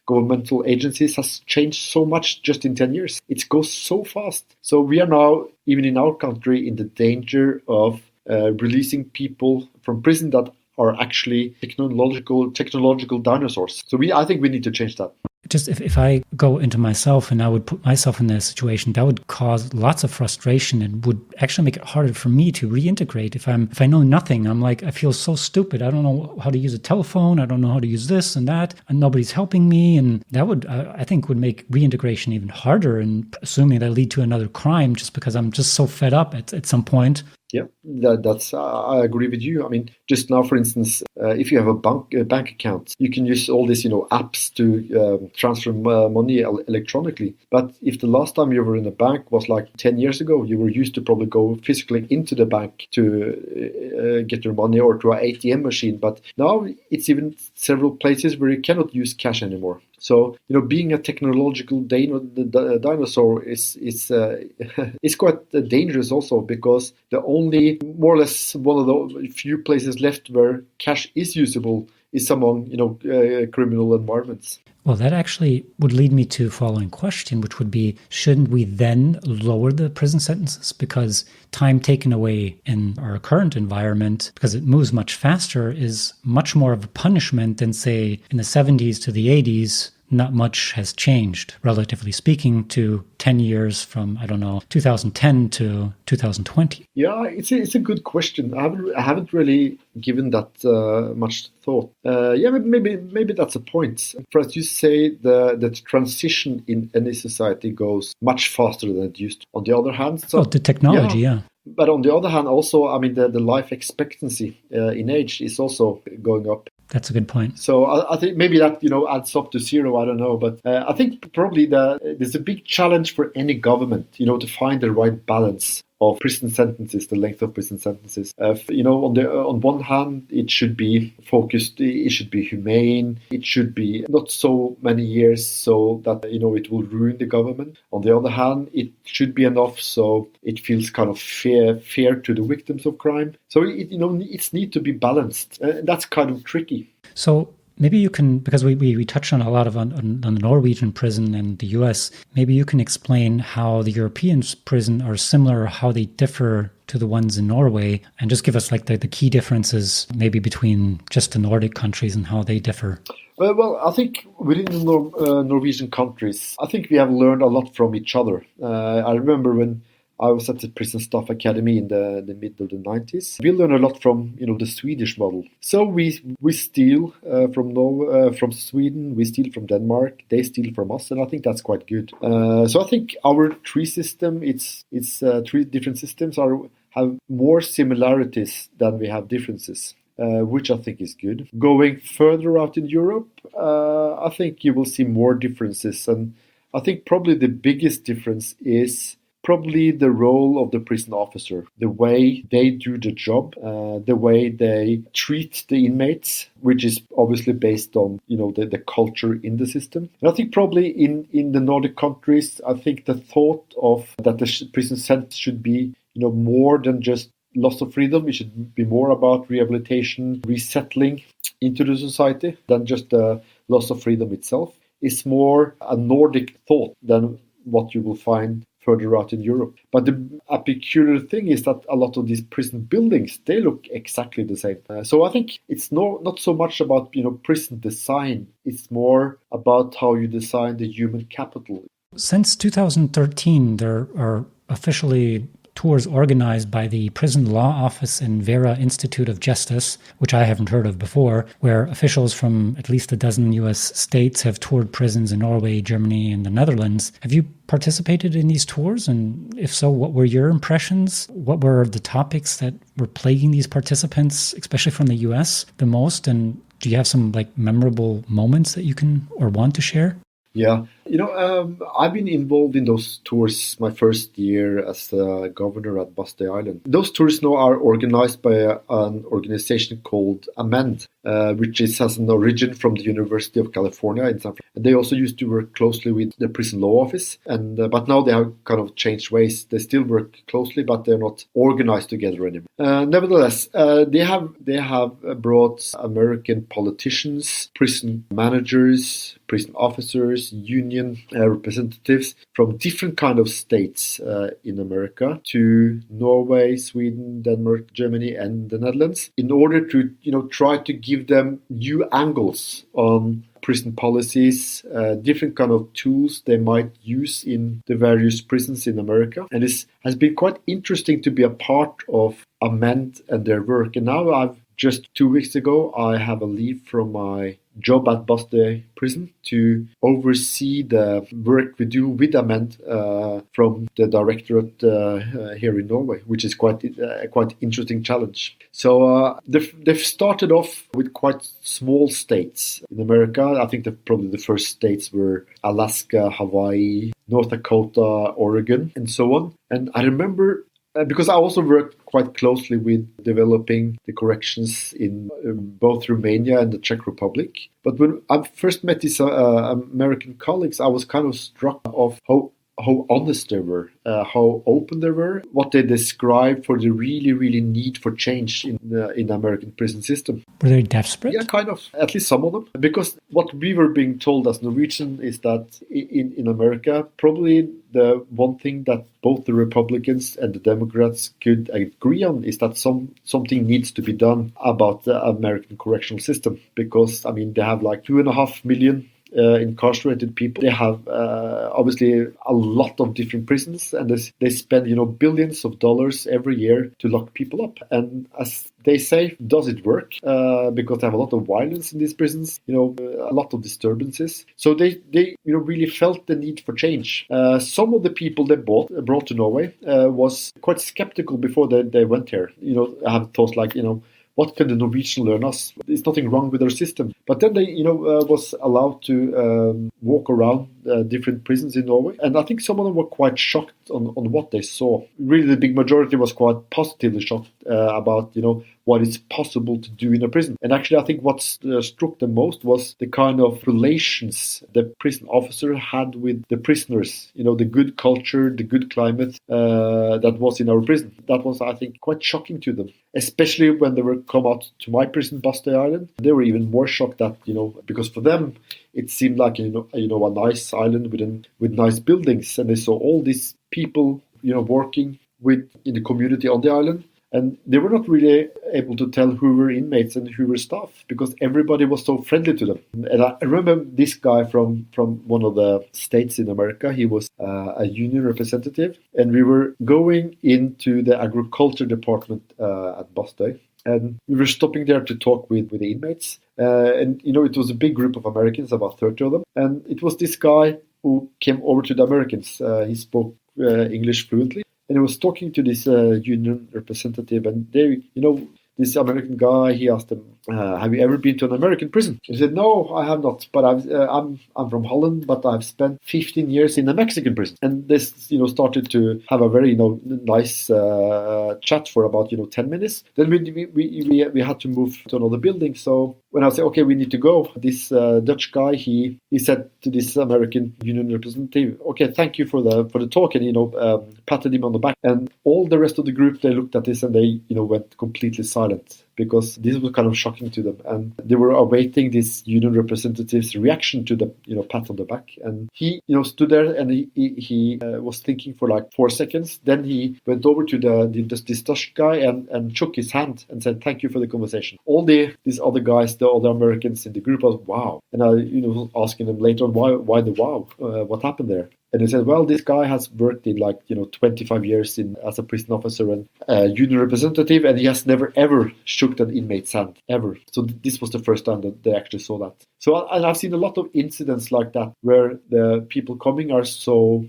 governmental agencies has changed so much just in 10 years. It goes so fast. So we are now, even in our country, in the danger of releasing people from prison that are actually technological dinosaurs. So I think we need to change that. Just if I go into myself and I would put myself in that situation, that would cause lots of frustration and would actually make it harder for me to reintegrate. If I know nothing, I'm like, I feel so stupid. I don't know how to use a telephone. I don't know how to use this and that, and nobody's helping me. And that would, I think, would make reintegration even harder, and assuming that lead to another crime just because I'm just so fed up at some point. Yeah, that's. I agree with you. I mean, just now, for instance, if you have a bank account, you can use all these, apps to transfer money electronically. But if the last time you were in a bank was like 10 years ago, you were used to probably go physically into the bank to get your money, or to an ATM machine. But now it's even several places where you cannot use cash anymore. So, being a technological dinosaur is quite dangerous also, because the only, more or less, one of the few places left where cash is usable is among criminal environments. Well, that actually would lead me to a following question, which would be, shouldn't we then lower the prison sentences? Because time taken away in our current environment, because it moves much faster, is much more of a punishment than, say, in the 70s to the 80s. Not much has changed, relatively speaking, to 10 years from, 2010 to 2020. Yeah, it's a good question. I haven't really given that much thought. Maybe that's a point. For as you say, the transition in any society goes much faster than it used to. On the other hand, the technology, yeah. But on the other hand, also, the life expectancy in age is also going up. That's a good point. So I think maybe that adds up to zero. I don't know, but I think probably there's a big challenge for any government, to find the right balance of prison sentences, the length of prison sentences. On one hand, it should be focused, it should be humane, it should be not so many years so that it will ruin the government. On the other hand, it should be enough so it feels kind of fair to the victims of crime. So it's need to be balanced. That's kind of tricky. So maybe you can, because we touched on a lot on the Norwegian prison and the US, maybe you can explain how the European prison are similar, how they differ to the ones in Norway, and just give us the key differences maybe between just the Nordic countries and how they differ. Well, I think within the Norwegian countries, I think we have learned a lot from each other. I remember when I was at the Prison Staff Academy in the mid of the 90s. We learned a lot from the Swedish model. So we steal from Sweden, we steal from Denmark, they steal from us, and I think that's quite good. So I think our three different systems have more similarities than we have differences. Which I think is good. Going further out in Europe, I think you will see more differences, and I think probably the biggest difference is probably the role of the prison officer, the way they do the job, the way they treat the inmates, which is obviously based on the culture in the system. And I think probably in the Nordic countries, I think the thought of that the prison sentence should be more than just loss of freedom. It should be more about rehabilitation, resettling into the society than just the loss of freedom itself. It's more a Nordic thought than what you will find further out in Europe. But a peculiar thing is that a lot of these prison buildings, they look exactly the same. So I think it's not so much about prison design. It's more about how you design the human capital. Since 2013, there are officially tours organized by the Prison Law Office and Vera Institute of Justice, which I haven't heard of before, where officials from at least a dozen U.S. states have toured prisons in Norway, Germany, and the Netherlands. Have you participated in these tours? And if so, what were your impressions? What were the topics that were plaguing these participants, especially from the U.S., the most? And do you have some memorable moments that you can or want to share? Yeah, I've been involved in those tours my first year as governor at Bastøy Island. Those tours now are organized by an organization called Amend, which has an origin from the University of California in San Francisco. They also used to work closely with the Prison Law Office, but now they have kind of changed ways. They still work closely, but they're not organized together anymore. Nevertheless, they have brought American politicians, prison managers, prison officers, union representatives from different kind of states in America to Norway, Sweden, Denmark, Germany, and the Netherlands in order to try to give them new angles on prison policies, different kind of tools they might use in the various prisons in America. And this has been quite interesting to be a part of Amend and their work. And now just 2 weeks ago, I have a leave from my job at Bastøy Prison to oversee the work we do with Amend from the directorate here in Norway, which is quite interesting challenge. So they've started off with quite small states in America. I think that probably the first states were Alaska, Hawaii, North Dakota, Oregon, and so on. And I remember because I also worked quite closely with developing the corrections in both Romania and the Czech Republic. But when I first met these American colleagues, I was kind of struck of how how honest they were, how open they were, what they described for the really, really need for change in the American prison system. Were they desperate? Yeah, kind of. At least some of them. Because what we were being told as Norwegian is that in America, probably the one thing that both the Republicans and the Democrats could agree on is that something needs to be done about the American correctional system. Because, I mean, they have like 2.5 million incarcerated people. They have obviously a lot of different prisons, and they spend billions of dollars every year to lock people up. And as they say, does it work? Because they have a lot of violence in these prisons, a lot of disturbances. So they really felt the need for change. Some of the people they brought to Norway was quite skeptical before they went here. I have thoughts like, what can the Norwegian learn us? There's nothing wrong with their system. But then they, was allowed to walk around different prisons in Norway. And I think some of them were quite shocked on what they saw. Really, the big majority was quite positively shocked about, what is possible to do in a prison. And actually, I think what struck them most was the kind of relations the prison officer had with the prisoners. The good culture, the good climate that was in our prison. That was, I think, quite shocking to them. Especially when they were come out to my prison, Bastøy Island. They were even more shocked that, because for them, it seemed like, a nice island with nice buildings. And they saw all these people, working in the community on the island. And they were not really able to tell who were inmates and who were staff because everybody was so friendly to them. And I remember this guy from one of the states in America. He was a union representative. And we were going into the agriculture department at Bastøy. And we were stopping there to talk with the inmates. And, it was a big group of Americans, about 30 of them. And it was this guy who came over to the Americans. He spoke English fluently. And he was talking to this union representative, and they, this American guy, he asked him, "Have you ever been to an American prison?" He said, "No, I have not. But I'm from Holland, but I've spent 15 years in a Mexican prison." And this, started to have a very, nice chat for about 10 minutes. Then we had to move to another building. So when I said, "Okay, we need to go," this Dutch guy he said to this American union representative, "Okay, thank you for the talk," and patted him on the back. And all the rest of the group, they looked at this and they went completely silent. Because this was kind of shocking to them, and they were awaiting this union representative's reaction to the pat on the back. And he stood there and he was thinking for like 4 seconds. Then he went over to this Dutch guy and shook his hand and said, "Thank you for the conversation." All these other guys, the other Americans in the group, was wow. And I was asking them later on why the wow, what happened there. And he said, "Well, this guy has worked in 25 years as a prison officer and union representative, and he has never ever shook an inmate's hand ever." So this was the first time that they actually saw that. So and I've seen a lot of incidents like that where the people coming are so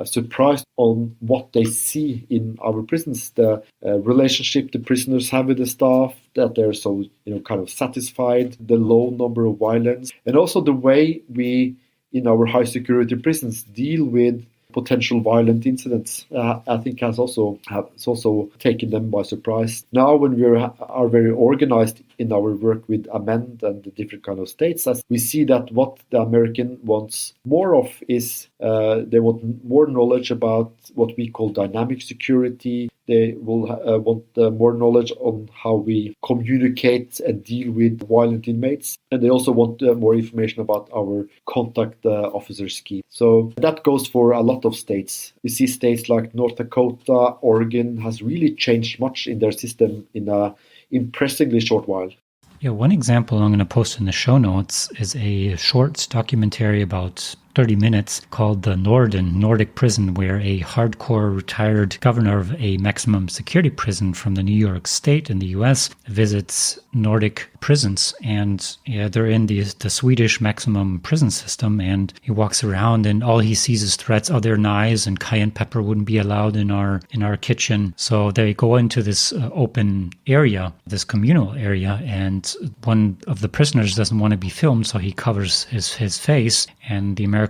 surprised on what they see in our prisons, the relationship the prisoners have with the staff, that they're so kind of satisfied, the low number of violence, and also the way we in our high security prisons deal with potential violent incidents. I think has also taken them by surprise. Now when we are very organized in our work with Amend and the different kind of states, as we see that what the American wants more of is they want more knowledge about what we call dynamic security. They will want more knowledge on how we communicate and deal with violent inmates. And they also want more information about our contact officer scheme. So that goes for a lot of states. We see states like North Dakota, Oregon has really changed much in their system in a impressively short while. Yeah, one example I'm going to post in the show notes is a short documentary about 30 minutes called The Nordic Prison, where a hardcore retired governor of a maximum security prison from the New York State in the US visits Nordic prisons. And they're in the Swedish maximum prison system, and he walks around and all he sees is threats. "Oh, there are knives and cayenne pepper wouldn't be allowed in our kitchen." So they go into this open area, this communal area, and one of the prisoners doesn't want to be filmed, so he covers his face, and the American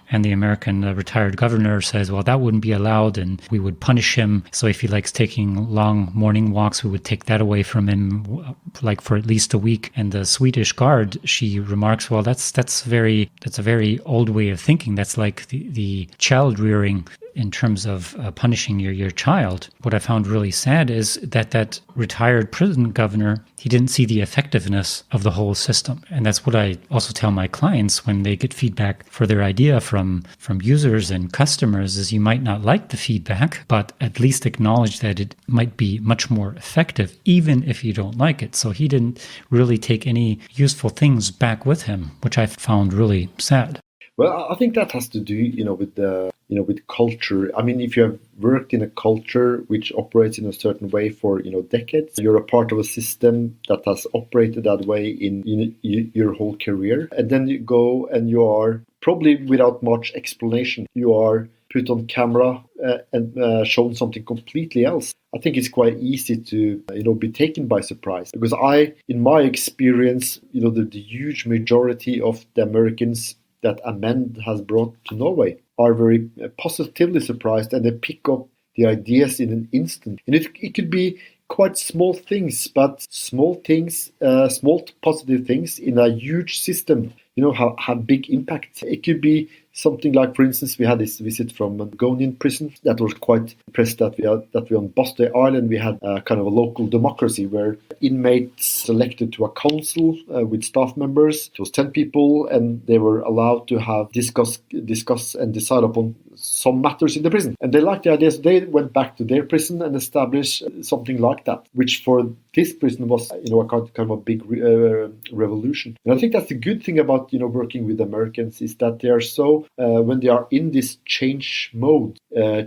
And the American retired governor says, well, that wouldn't be allowed and we would punish him. So if he likes taking long morning walks, we would take that away from him, like for at least a week. And the Swedish guard, she remarks, well, that's a very old way of thinking. That's like the child rearing in terms of punishing your child. What I found really sad is that retired prison governor, he didn't see the effectiveness of the whole system. And that's what I also tell my clients when they get feedback for their idea from users and customers is you might not like the feedback, but at least acknowledge that it might be much more effective, even if you don't like it. So he didn't really take any useful things back with him, which I found really sad. Well, I think that has to do, with culture. I mean, if you have worked in a culture which operates in a certain way for, decades, you're a part of a system that has operated that way in your whole career. And then you go and you are probably without much explanation, you are put on camera and shown something completely else. I think it's quite easy to, be taken by surprise because in my experience, the huge majority of the Americans that Amend has brought to Norway are very positively surprised, and they pick up the ideas in an instant. And it could be quite small things, but small positive things in a huge system, have big impact. It could be something like, for instance, we had this visit from a Ghanaian prison that was quite impressed that we on Bastøy Island we had a kind of a local democracy where inmates elected to a council with staff members. It was 10 people, and they were allowed to have discuss and decide upon some matters in the prison. And they liked the idea, so they went back to their prison and established something like that, which for this prison was, a kind of a big revolution. And I think that's the good thing about, working with Americans is that they are so, when they are in this change mode,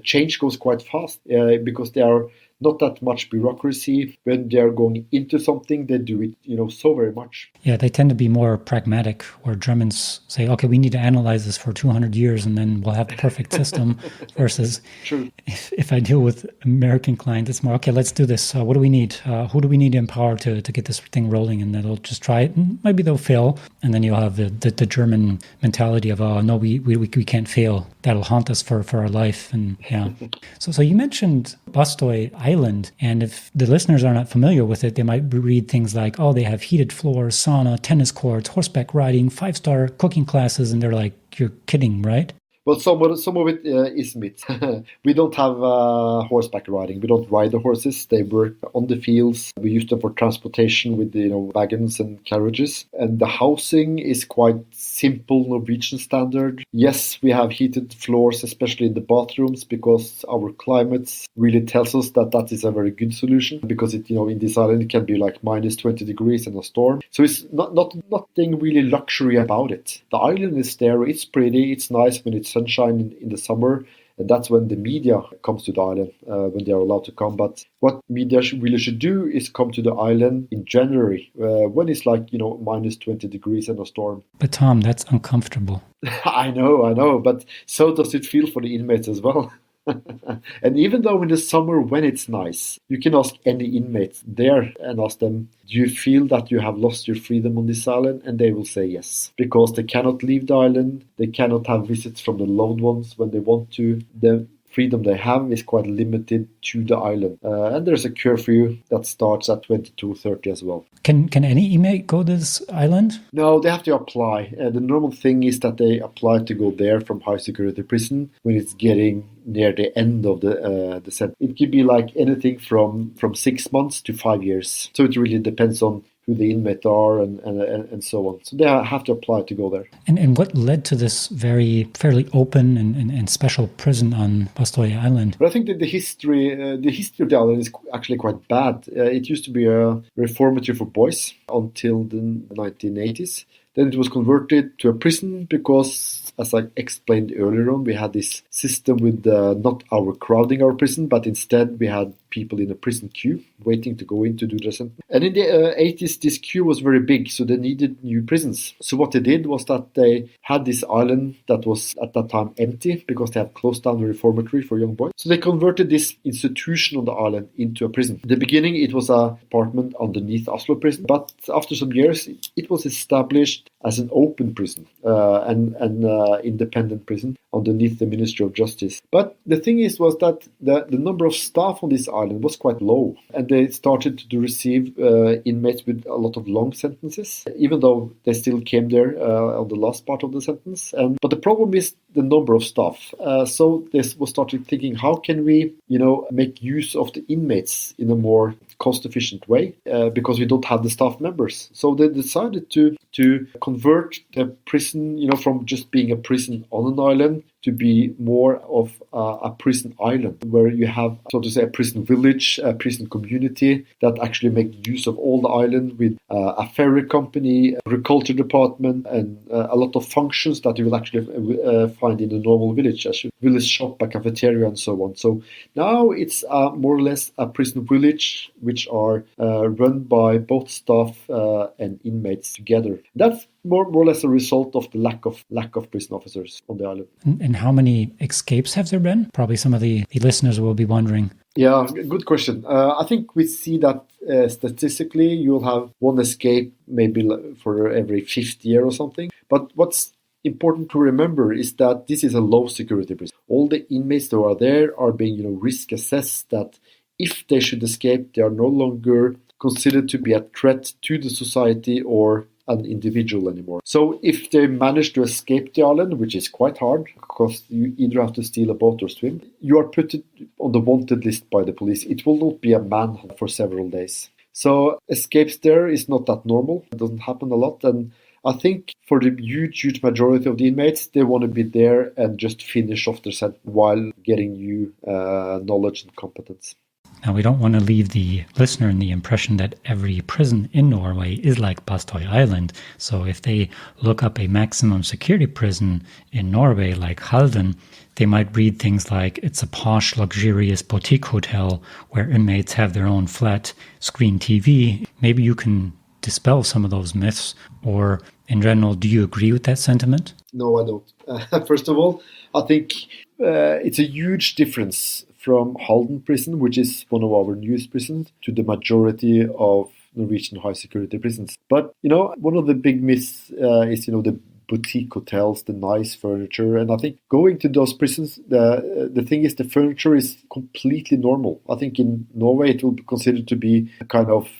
change goes quite fast because they are not that much bureaucracy. When they are going into something, they do it, so very much. Yeah, they tend to be more pragmatic, where Germans say, okay, we need to analyze this for 200 years and then we'll have a perfect system. Versus if I deal with American clients, it's more, okay, let's do this. What do we need? Who do we need to empower to get this thing rolling? And then they'll just try it and maybe they'll fail. And then you'll have the German mentality of, oh, no, we can't fail. That'll haunt us for our life. And yeah. So you mentioned Bastøy Island, and if the listeners are not familiar with it, they might read things like, oh, they have heated floors, sauna, tennis courts, horseback riding, 5-star cooking classes, and they're like, you're kidding, right? Well, some of it is myth. We don't have horseback riding. We don't ride the horses. They work on the fields. We use them for transportation with wagons and carriages. And the housing is quite simple Norwegian standard. Yes, we have heated floors, especially in the bathrooms, because our climate really tells us that is a very good solution. Because it, in this island it can be like minus 20 degrees in a storm. So it's nothing really luxury about it. The island is there. It's pretty. It's nice when it's sunshine in the summer, and that's when the media comes to the island, when they are allowed to come. But what media really should do is come to the island in January, when it's like, minus 20 degrees and a storm. But Tom, that's uncomfortable. I know, but so does it feel for the inmates as well. And even though in the summer when it's nice, you can ask any inmates there and ask them, do you feel that you have lost your freedom on this island? And they will say yes, because they cannot leave the island. They cannot have visits from the loved ones when they want to. The freedom they have is quite limited to the island. And there's a curfew that starts at 22:30 as well. Can any inmate go to this island? No, they have to apply. The normal thing is that they apply to go there from high security prison when it's getting near the end of the sentence. It could be like anything from 6 months to 5 years. So it really depends on who the inmates are and so on. So they have to apply to go there. And what led to this fairly open and special prison on Bastøy Island? But I think that the history of the island is actually quite bad. It used to be a reformatory for boys until the 1980s. Then it was converted to a prison because, as I explained earlier on, we had this system with not overcrowding our prison, but instead we had people in a prison queue waiting to go in to do their sentence. And in the 80s, this queue was very big, so they needed new prisons. So what they did was that they had this island that was at that time empty because they had closed down the reformatory for young boys. So they converted this institution on the island into a prison. In the beginning, it was an apartment underneath Oslo prison, but after some years, it was established as an open prison and independent prison underneath the Ministry of Justice. But the thing was that the number of staff on this island was quite low, and they started to receive inmates with a lot of long sentences, even though they still came there on the last part of the sentence. But the problem is the number of staff. So they started thinking, how can we, make use of the inmates in a more cost-efficient way because we don't have the staff members. So they decided to convert the prison, from just being a prison on an island to be more of a prison island, where you have, so to say, a prison village, a prison community that actually make use of all the island with a ferry company, agriculture department, and a lot of functions that you will actually find in a normal village, as a village shop, a cafeteria, and so on. So now it's more or less a prison village, which are run by both staff and inmates together. That's more or less a result of the lack of prison officers on the island. And how many escapes have there been? Probably some of the listeners will be wondering. Yeah, good question. I think we see that statistically you'll have one escape maybe for every 5th year or something. But what's important to remember is that this is a low security prison. All the inmates that are there are being risk assessed, that if they should escape, they are no longer considered to be a threat to the society or an individual anymore. So if they manage to escape the island, which is quite hard because you either have to steal a boat or swim, you are put on the wanted list by the police. It will not be a manhunt for several days. So escapes there is not that normal. It doesn't happen a lot. And I think for the huge majority of the inmates, they want to be there and just finish off their sentence while getting new knowledge and competence. Now, we don't want to leave the listener in the impression that every prison in Norway is like Bastøy Island. So if they look up a maximum security prison in Norway like Halden, they might read things like it's a posh, luxurious boutique hotel where inmates have their own flat screen TV. Maybe you can dispel some of those myths, or in general, do you agree with that sentiment? No, I don't. First of all, I think it's a huge difference from Halden prison, which is one of our newest prisons, to the majority of Norwegian high security prisons. But, one of the big myths is, the boutique hotels, the nice furniture. And I think going to those prisons, the thing is the furniture is completely normal. I think in Norway it will be considered to be a kind of,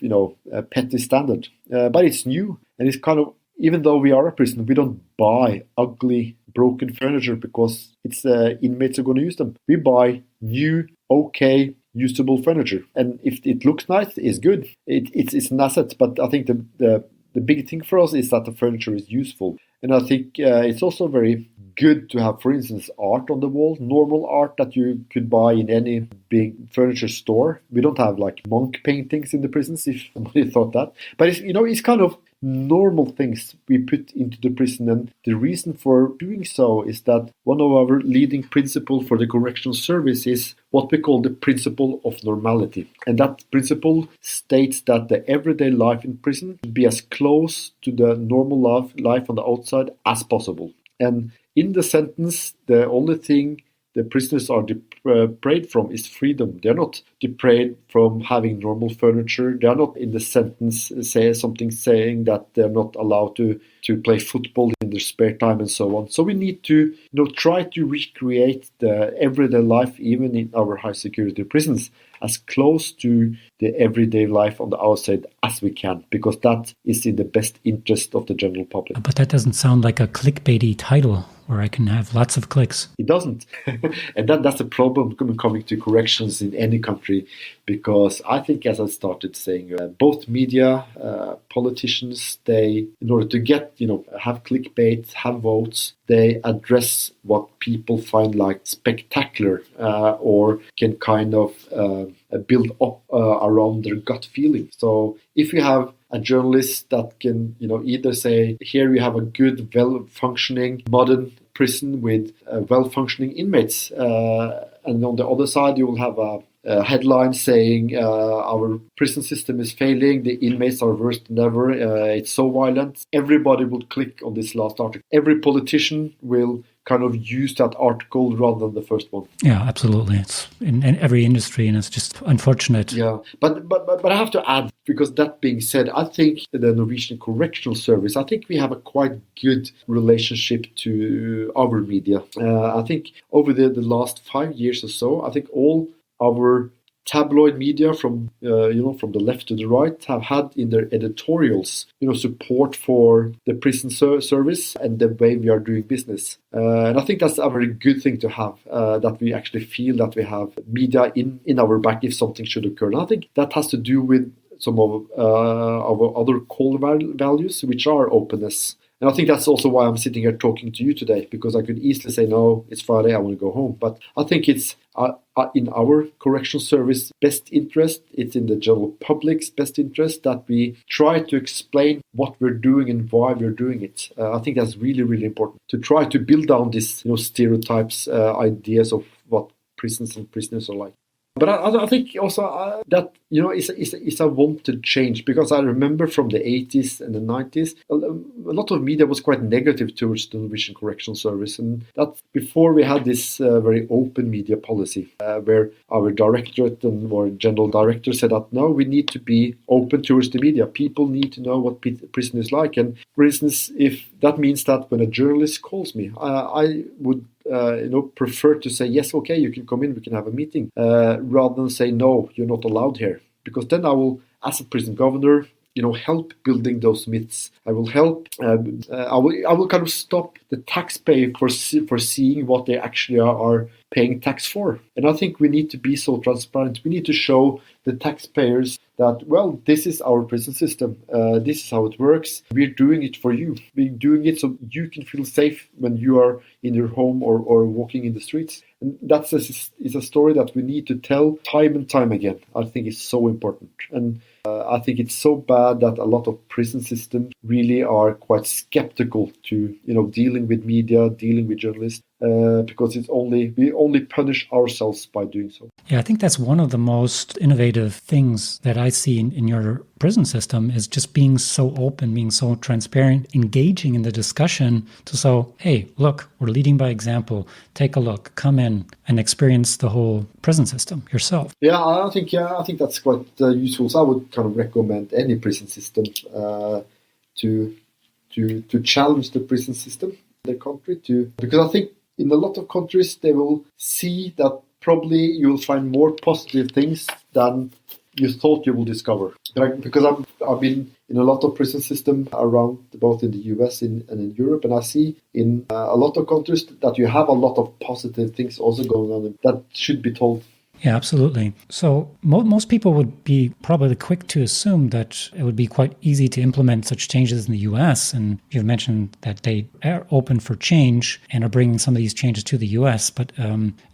a petty standard. But it's new. And it's kind of, even though we are a prison, we don't buy ugly, broken furniture because it's inmates are going to use them. We buy new, okay, usable furniture. And if it looks nice, it's good. It's an asset. But I think the big thing for us is that the furniture is useful. And I think it's also very good to have, for instance, art on the wall, normal art that you could buy in any big furniture store. We don't have like monk paintings in the prisons, if somebody thought that. But it's kind of normal things we put into the prison. And the reason for doing so is that one of our leading principles for the correctional service is what we call the principle of normality. And that principle states that the everyday life in prison should be as close to the normal life on the outside as possible. And in the sentence, the only thing the prisoners are deprived from is freedom. They're not deprived from having normal furniture. They are not in the sentence saying that they're not allowed to play football in their spare time and so on. So we need to try to recreate the everyday life even in our high security prisons as close to the everyday life on the outside as we can, because that is in the best interest of the general public. But that doesn't sound like a clickbaity title where I can have lots of clicks. It doesn't. And that's a problem coming to corrections in any country, because I think, as I started saying, both media, politicians, they, in order to get, have clickbait, have votes, they address what people find like spectacular or can kind of build up around their gut feeling. So if you have a journalist that can, either say, here you have a good, well-functioning, modern prison with well-functioning inmates, and on the other side you will have a headline saying our prison system is failing, the inmates are worse than ever, it's so violent. Everybody will click on this last article. Every politician will kind of use that article rather than the first one. Yeah, absolutely. It's in every industry, and it's just unfortunate. Yeah, but I have to add, because that being said, I think the Norwegian Correctional Service, I think we have a quite good relationship to our media. I think over the last 5 years or so, I think all our tabloid media from from the left to the right have had in their editorials support for the prison service and the way we are doing business, and I think that's a very good thing to have, that we actually feel that we have media in our back if something should occur. And I think that has to do with some of our other core values, which are openness. And I think that's also why I'm sitting here talking to you today, because I could easily say, no, it's Friday, I want to go home. But I think it's in our correctional service best interest, it's in the general public's best interest that we try to explain what we're doing and why we're doing it. I think that's really, really important, to try to build down these stereotypes, ideas of what prisons and prisoners are like. But I think also that is a wanted change, because I remember from the 80s and the 90s, a lot of media was quite negative towards the Norwegian Correctional Service, and that's before we had this very open media policy, where our directorate and our general director said that no, we need to be open towards the media. People need to know what prison is like, and for instance, if that means that when a journalist calls me, I would prefer to say, yes, okay, you can come in, we can have a meeting, rather than say, no, you're not allowed here. Because then I will, as a prison governor, help building those myths. I will help, I will kind of stop the taxpayer for seeing what they actually are paying tax for. And I think we need to be so transparent. We need to show the taxpayers that, well, this is our prison system. This is how it works. We're doing it for you. We're doing it so you can feel safe when you are in your home or walking in the streets. And that's is a story that we need to tell time and time again. I think it's so important. And I think it's so bad that a lot of prison systems really are quite skeptical to dealing with media, dealing with journalists, because we only punish ourselves by doing so. Yeah, I think that's one of the most innovative things that I see in your prison system, is just being so open, being so transparent, engaging in the discussion to say, hey, look, we're leading by example. Take a look, come in and experience the whole prison system yourself. Yeah, I think that's quite useful. So I would kind of recommend any prison system to challenge the prison system in their country, because I think in a lot of countries they will see that probably you'll find more positive things than you thought you will discover. Because I've been in a lot of prison systems around, both in the US and in Europe, and I see in a lot of countries that you have a lot of positive things also going on that should be told. Yeah, absolutely. So most people would be probably quick to assume that it would be quite easy to implement such changes in the US. And you've mentioned that they are open for change and are bringing some of these changes to the US. But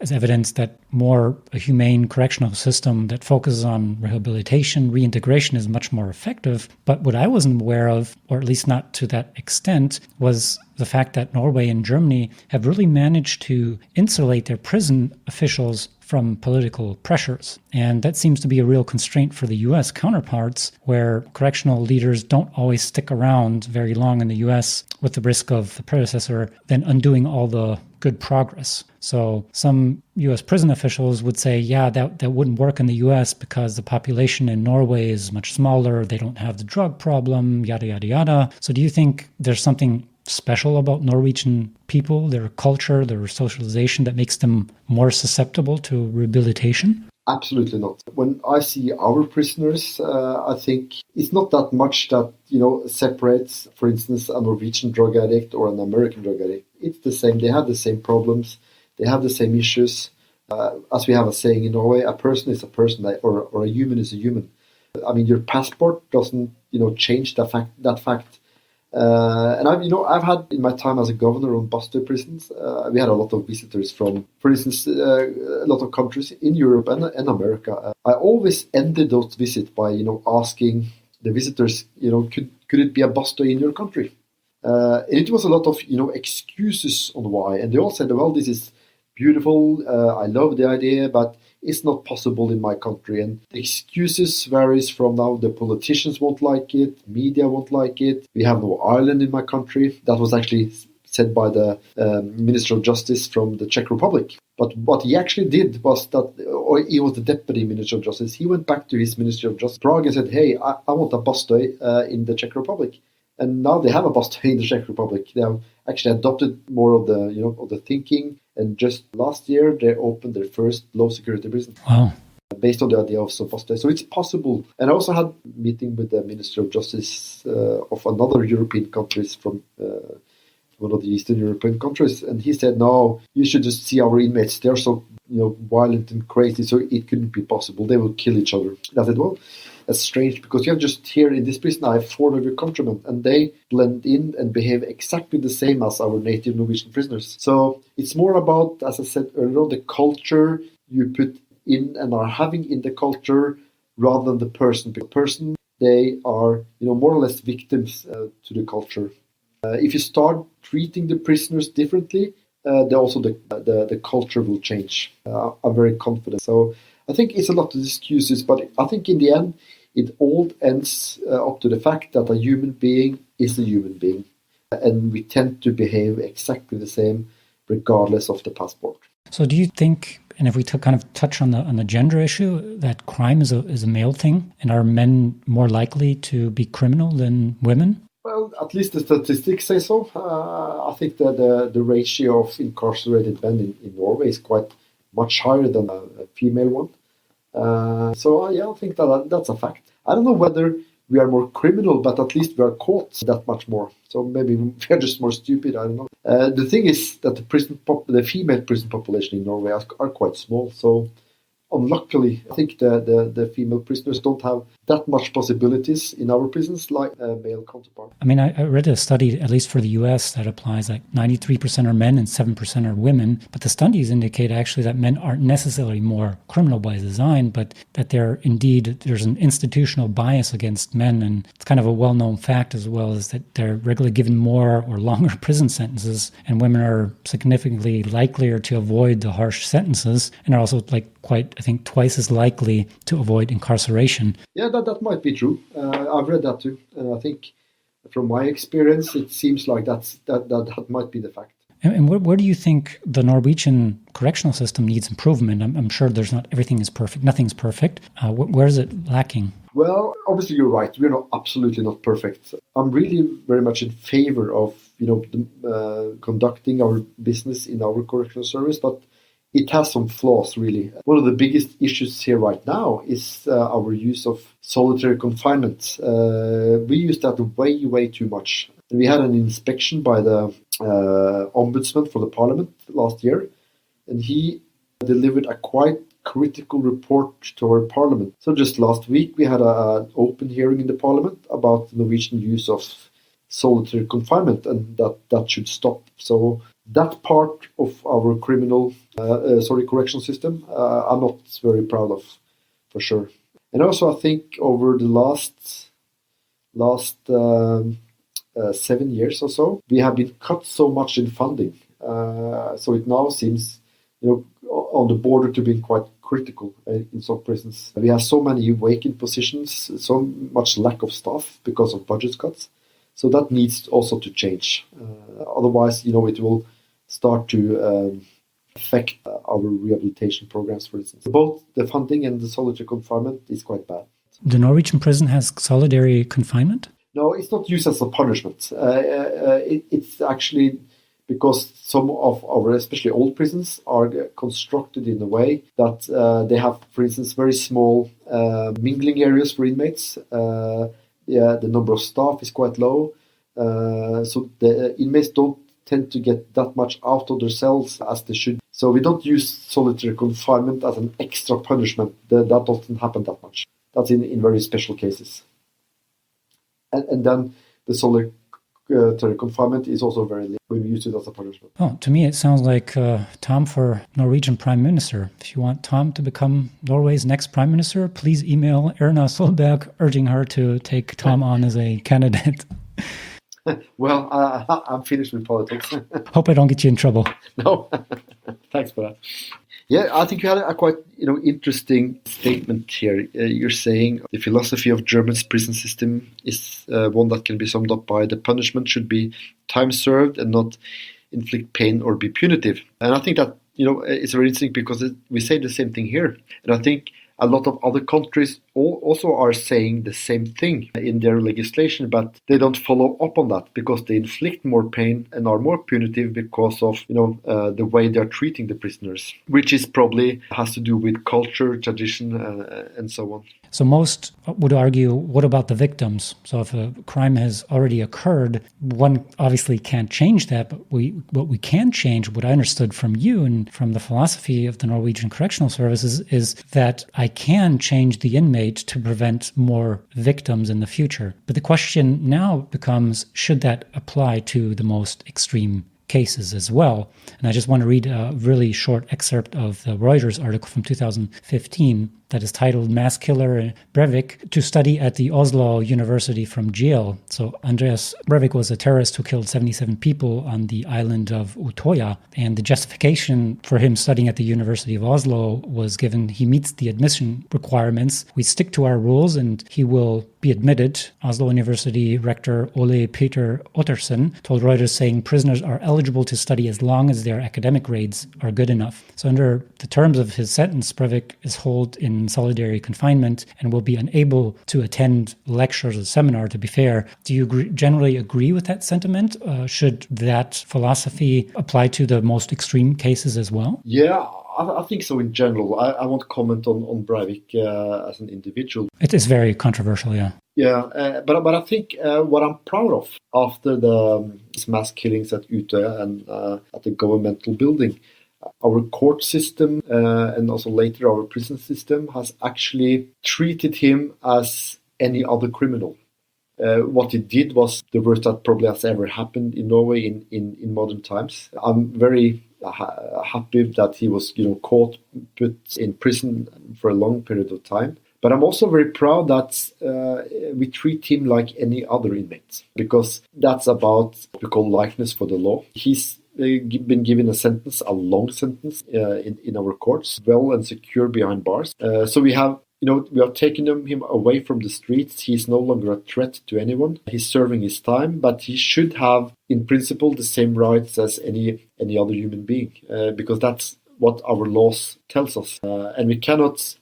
as evidence that a humane correctional system that focuses on rehabilitation, reintegration is much more effective. But what I wasn't aware of, or at least not to that extent, was the fact that Norway and Germany have really managed to insulate their prison officials from political pressures. And that seems to be a real constraint for the US counterparts, where correctional leaders don't always stick around very long in the US, with the risk of the predecessor then undoing all the good progress. So some US prison officials would say, yeah, that wouldn't work in the US because the population in Norway is much smaller, they don't have the drug problem, yada, yada, yada. So do you think there's something special about Norwegian people, their culture, their socialization, that makes them more susceptible to rehabilitation? Absolutely not. When I see our prisoners, I think it's not that much that separates, for instance, a Norwegian drug addict or an American drug addict. It's the same. They have the same problems. They have the same issues. As we have a saying in Norway, a person is a person, or a human is a human. I mean, your passport doesn't change that fact. And I've had, in my time as a governor on Bastøy prisons, we had a lot of visitors from, for instance, a lot of countries in Europe and America. I always ended those visits by, asking the visitors, could it be a Bastøy in your country? And it was a lot of, excuses on why. And they all said, well, this is beautiful. I love the idea, but it's not possible in my country. And the excuses varies from now the politicians won't like it, media won't like it. We have no island in my country. That was actually said by the Minister of Justice from the Czech Republic. But what he actually did was that, or he was the Deputy Minister of Justice, he went back to his Ministry of Justice, Prague, and said, hey, I want a bastøy in the Czech Republic. And now they have a bastøy in the Czech Republic. They have actually adopted more of the, of the thinking. And just last year, they opened their first low-security prison. Wow. Based on the idea of bastøy. So it's possible. And I also had a meeting with the Minister of Justice of another European countries from one of the Eastern European countries, and he said, no, you should just see our inmates. They're so violent and crazy, so it couldn't be possible. They will kill each other. I said, well, that's strange, because you have just here in this prison, I have 4 of your countrymen, and they blend in and behave exactly the same as our native Norwegian prisoners. So it's more about, as I said earlier, the culture you put in and are having in the culture rather than the person. The person, they are more or less victims to the culture. If you start treating the prisoners differently, the culture will change. I'm very confident. So I think it's a lot of excuses, but I think in the end, it all ends up to the fact that a human being is a human being. And we tend to behave exactly the same regardless of the passport. So do you think, and if we kind of touch on the gender issue, that crime is a male thing? And are men more likely to be criminal than women? Well, at least the statistics say so. I think that the ratio of incarcerated men in Norway is quite much higher than a female one. I think that's a fact. I don't know whether we are more criminal, but at least we are caught that much more. So maybe we are just more stupid, I don't know. The thing is that the female prison population in Norway are quite small. So unluckily, I think the female prisoners don't have that much possibilities in our prisons like a male counterpart. I mean, I read a study, at least for the US, that applies like 93% are men and 7% are women. But the studies indicate actually that men aren't necessarily more criminal by design, but that there's an institutional bias against men. And it's kind of a well-known fact as well, is that they're regularly given more or longer prison sentences, and women are significantly likelier to avoid the harsh sentences and are also twice as likely to avoid incarceration. Yeah, that might be true. I've read that too. And I think from my experience, it seems like that might be the fact. And where do you think the Norwegian correctional system needs improvement? I'm sure everything is perfect. Nothing's perfect. Where is it lacking? Well, obviously you're right. We're absolutely not perfect. I'm really very much in favor of conducting our business in our correctional service, but it has some flaws, really. One of the biggest issues here right now is our use of solitary confinement. We use that way too much. We had an inspection by the ombudsman for the parliament last year, and he delivered a quite critical report to our parliament. So just last week, we had an open hearing in the parliament about the Norwegian use of solitary confinement, and that should stop. So that part of our correctional system, I'm not very proud of, for sure. And also, I think over the last 7 years or so, we have been cut so much in funding. So it now seems, on the border to being quite critical in some prisons. We have so many vacant positions, so much lack of staff because of budget cuts. So that needs also to change. Otherwise, it will start to affect our rehabilitation programs, for instance. Both the funding and the solitary confinement is quite bad. The Norwegian prison has solitary confinement? No, it's not used as a punishment. It's actually because some of our, especially old prisons, are constructed in a way that they have, for instance, very small mingling areas for inmates. The number of staff is quite low. So the inmates don't tend to get that much out of their cells as they should. So we don't use solitary confinement as an extra punishment. That doesn't happen that much. That's in very special cases. And then the solitary confinement is also very limited when we use it as a punishment. Oh, to me, it sounds like Tom for Norwegian Prime Minister. If you want Tom to become Norway's next Prime Minister, please email Erna Solberg urging her to take Tom on as a candidate. Well, I'm finished with politics. Hope I don't get you in trouble. No, thanks for that. Yeah, I think you had a quite interesting statement here. You're saying the philosophy of German's prison system is one that can be summed up by the punishment should be time served and not inflict pain or be punitive. And I think that it's very interesting because we say the same thing here. And I think a lot of other countries also are saying the same thing in their legislation, but they don't follow up on that because they inflict more pain and are more punitive because of the way they are treating the prisoners, which is probably has to do with culture, tradition, and so on. So most would argue, what about the victims? So if a crime has already occurred, one obviously can't change that, but what we can change, what I understood from you and from the philosophy of the Norwegian Correctional Services, is that I can change the inmate to prevent more victims in the future. But the question now becomes, should that apply to the most extreme cases as well? And I just want to read a really short excerpt of the Reuters article from 2015 that is titled Mass Killer Breivik to Study at the Oslo University from Jail. So Andreas Breivik was a terrorist who killed 77 people on the island of Utoya. And the justification for him studying at the University of Oslo was given he meets the admission requirements. We stick to our rules and he will be admitted. Oslo University rector Ole Peter Ottersen told Reuters, saying prisoners are eligible to study as long as their academic grades are good enough. So under the terms of his sentence, Breivik is held in solitary confinement and will be unable to attend lectures or seminar, to be fair. Do you generally agree with that sentiment? Should that philosophy apply to the most extreme cases as well? Yeah, I think so in general. I won't comment on Breivik as an individual. It is very controversial, yeah. Yeah, but I think what I'm proud of after these mass killings at Utøya and at the governmental building, our court system and also later our prison system has actually treated him as any other criminal. What he did was the worst that probably has ever happened in Norway in modern times. I'm very happy that he was caught, put in prison for a long period of time. But I'm also very proud that we treat him like any other inmate, because that's about what we call likeness for the law. He's been given a sentence, a long sentence in our courts, well and secure behind bars. So we have taken him away from the streets. He's no longer a threat to anyone. He's serving his time, but he should have, in principle, the same rights as any other human being, because that's what our laws tells us. And we cannot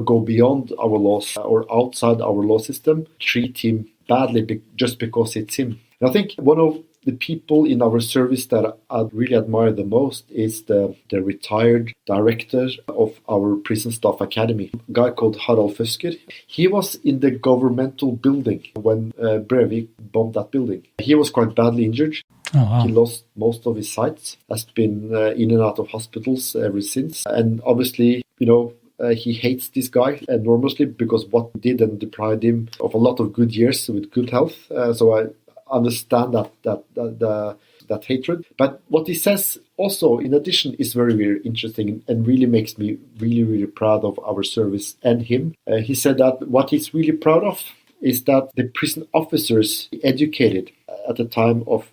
go beyond our laws or outside our law system, treat him badly just because it's him. And I think one of the people in our service that I really admire the most is the retired director of our prison staff academy, a guy called Harald Føsker. He was in the governmental building when Breivik bombed that building. He was quite badly injured. Oh, wow. He lost most of his sight, has been in and out of hospitals ever since. And obviously, he hates this guy enormously because what he did and deprived him of a lot of good years with good health. So I understand that hatred. But what he says also, in addition, is very, very interesting and really makes me really, really proud of our service and him. He said that what he's really proud of is that the prison officers educated at the time of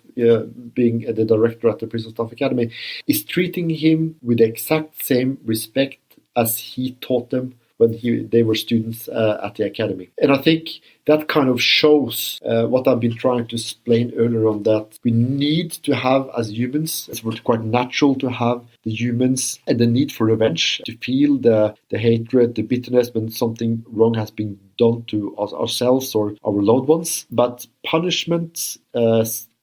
being the director at the Prison Staff Academy is treating him with the exact same respect as he taught them when they were students at the academy. And I think that kind of shows what I've been trying to explain earlier on, that we need to have, as humans, it's quite natural to have the humans and the need for revenge, to feel the hatred, the bitterness when something wrong has been done to ourselves or our loved ones. But punishment,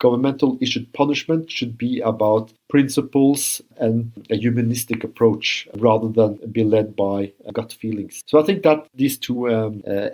governmental issued punishment, should be about principles and a humanistic approach rather than be led by gut feelings. So I think that these two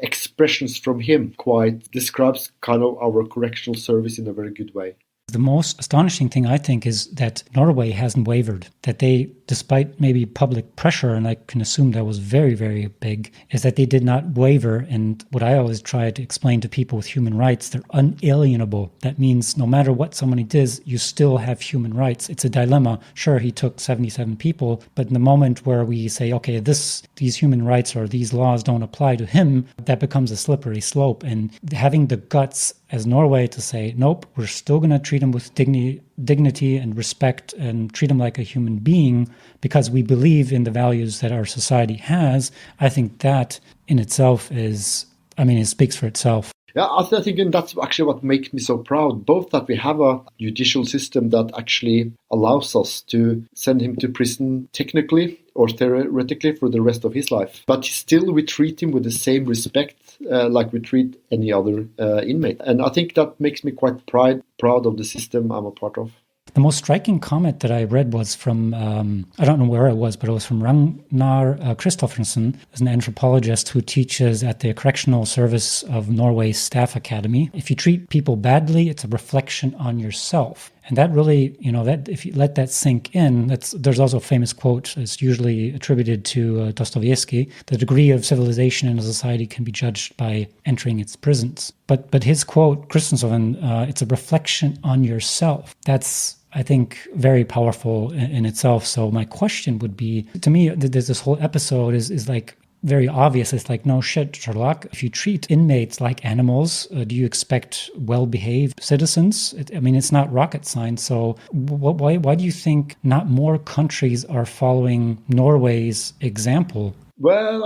expressions from him quite describes kind of our correctional service in a very good way. The most astonishing thing, I think, is that Norway hasn't wavered, that they, despite maybe public pressure, and I can assume that was very, very big, is that they did not waver. And what I always try to explain to people with human rights, they're unalienable. That means no matter what somebody does, you still have human rights. It's a dilemma. Sure, he took 77 people, but in the moment where we say, okay, these human rights or these laws don't apply to him, that becomes a slippery slope. And having the guts as Norway to say, nope, we're still going to treat him with dignity dignity and respect and treat them like a human being because we believe in the values that our society has, I think that in itself it speaks for itself. Yeah, I think and that's actually what makes me so proud, both that we have a judicial system that actually allows us to send him to prison technically or theoretically for the rest of his life. But still we treat him with the same respect like we treat any other inmate. And I think that makes me quite proud of the system I'm a part of. The most striking comment that I read was from, I don't know where it was, but it was from Ragnar Kristoffersen, as an anthropologist who teaches at the Correctional Service of Norway's Staff Academy. If you treat people badly, it's a reflection on yourself. And that really, that if you let that sink in, there's also a famous quote that's usually attributed to Dostoevsky: the degree of civilization in a society can be judged by entering its prisons. But his quote, Christensen, it's a reflection on yourself. That's, I think, very powerful in itself. So my question would be, to me, this whole episode is like very obvious. It's like, no shit, Sherlock. If you treat inmates like animals, do you expect well-behaved citizens? It's not rocket science. So why do you think not more countries are following Norway's example? Well,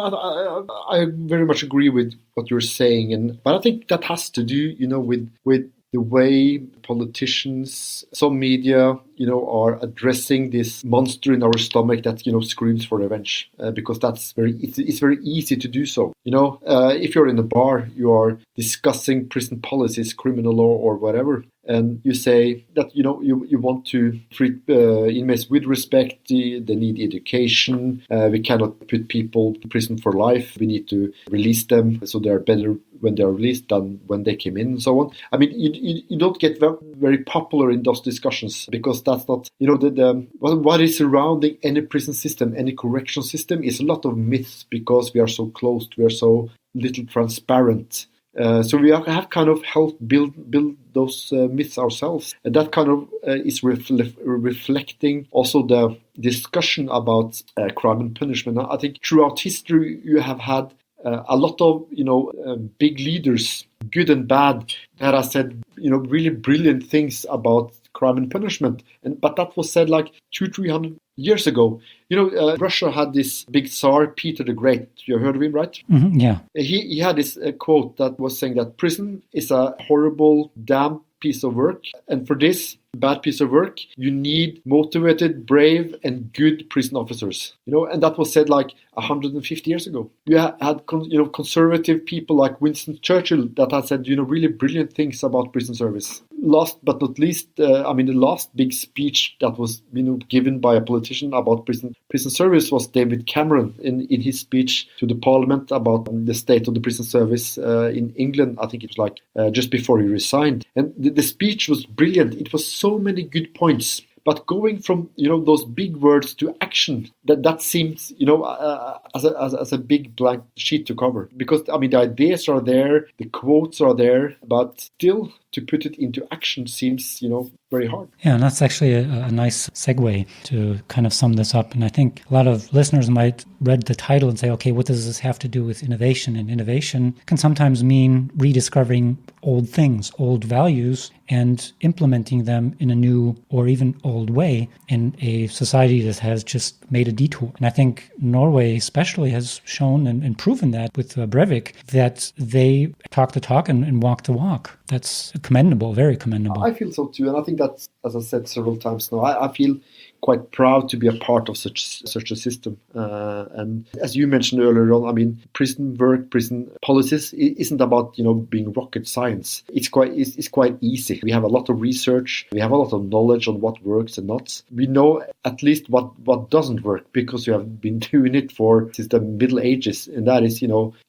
I very much agree with what you're saying, but I think that has to do, with the way politicians, some media, are addressing this monster in our stomach that, screams for revenge, because it's very easy to do so. If you're in a bar, you are discussing prison policies, criminal law, or whatever, and you say that, you want to treat inmates with respect, they need education, we cannot put people in prison for life, we need to release them so they are better when they are released than when they came in, and so on. You don't get very popular in those discussions because that's not, what is surrounding any prison system, any correction system is a lot of myths because we are so closed, we are so little transparent. So we have kind of helped build those myths ourselves. And that kind of is reflecting also the discussion about crime and punishment. I think throughout history you have had a lot of big leaders, good and bad, that have said really brilliant things about crime and punishment, but that was said like 200-300 years ago. Russia had this big Tsar, Peter the Great. You heard of him, right? Mm-hmm, yeah. He had this quote that was saying that prison is a horrible, damn piece of work, and for this bad piece of work, you need motivated, brave, and good prison officers. And that was said like 150 years ago. You had conservative people like Winston Churchill that had said really brilliant things about prison service. Last but not least, the last big speech that was given by a politician about prison service was David Cameron in his speech to the Parliament about the state of the prison service in England. I think it was like just before he resigned, and the speech was brilliant. It was so many good points. But going from those big words to action, that seems as a big blank sheet to cover, because the ideas are there, the quotes are there, but still to put it into action seems very hard. Yeah, and that's actually a nice segue to kind of sum this up. And I think a lot of listeners might read the title and say, okay, what does this have to do with innovation? And innovation can sometimes mean rediscovering old things, old values, and implementing them in a new or even old way in a society that has just made a detour. And I think Norway especially has shown and proven that with Breivik, that they talk the talk and walk the walk. That's commendable, very commendable. I feel so too, and I think that's, as I said several times now, I feel quite proud to be a part of such a system. And as you mentioned earlier on, prison work, prison policies isn't about being rocket science. It's quite easy. We have a lot of research. We have a lot of knowledge on what works and not. We know at least what doesn't work because we have been doing it since the Middle Ages, and that is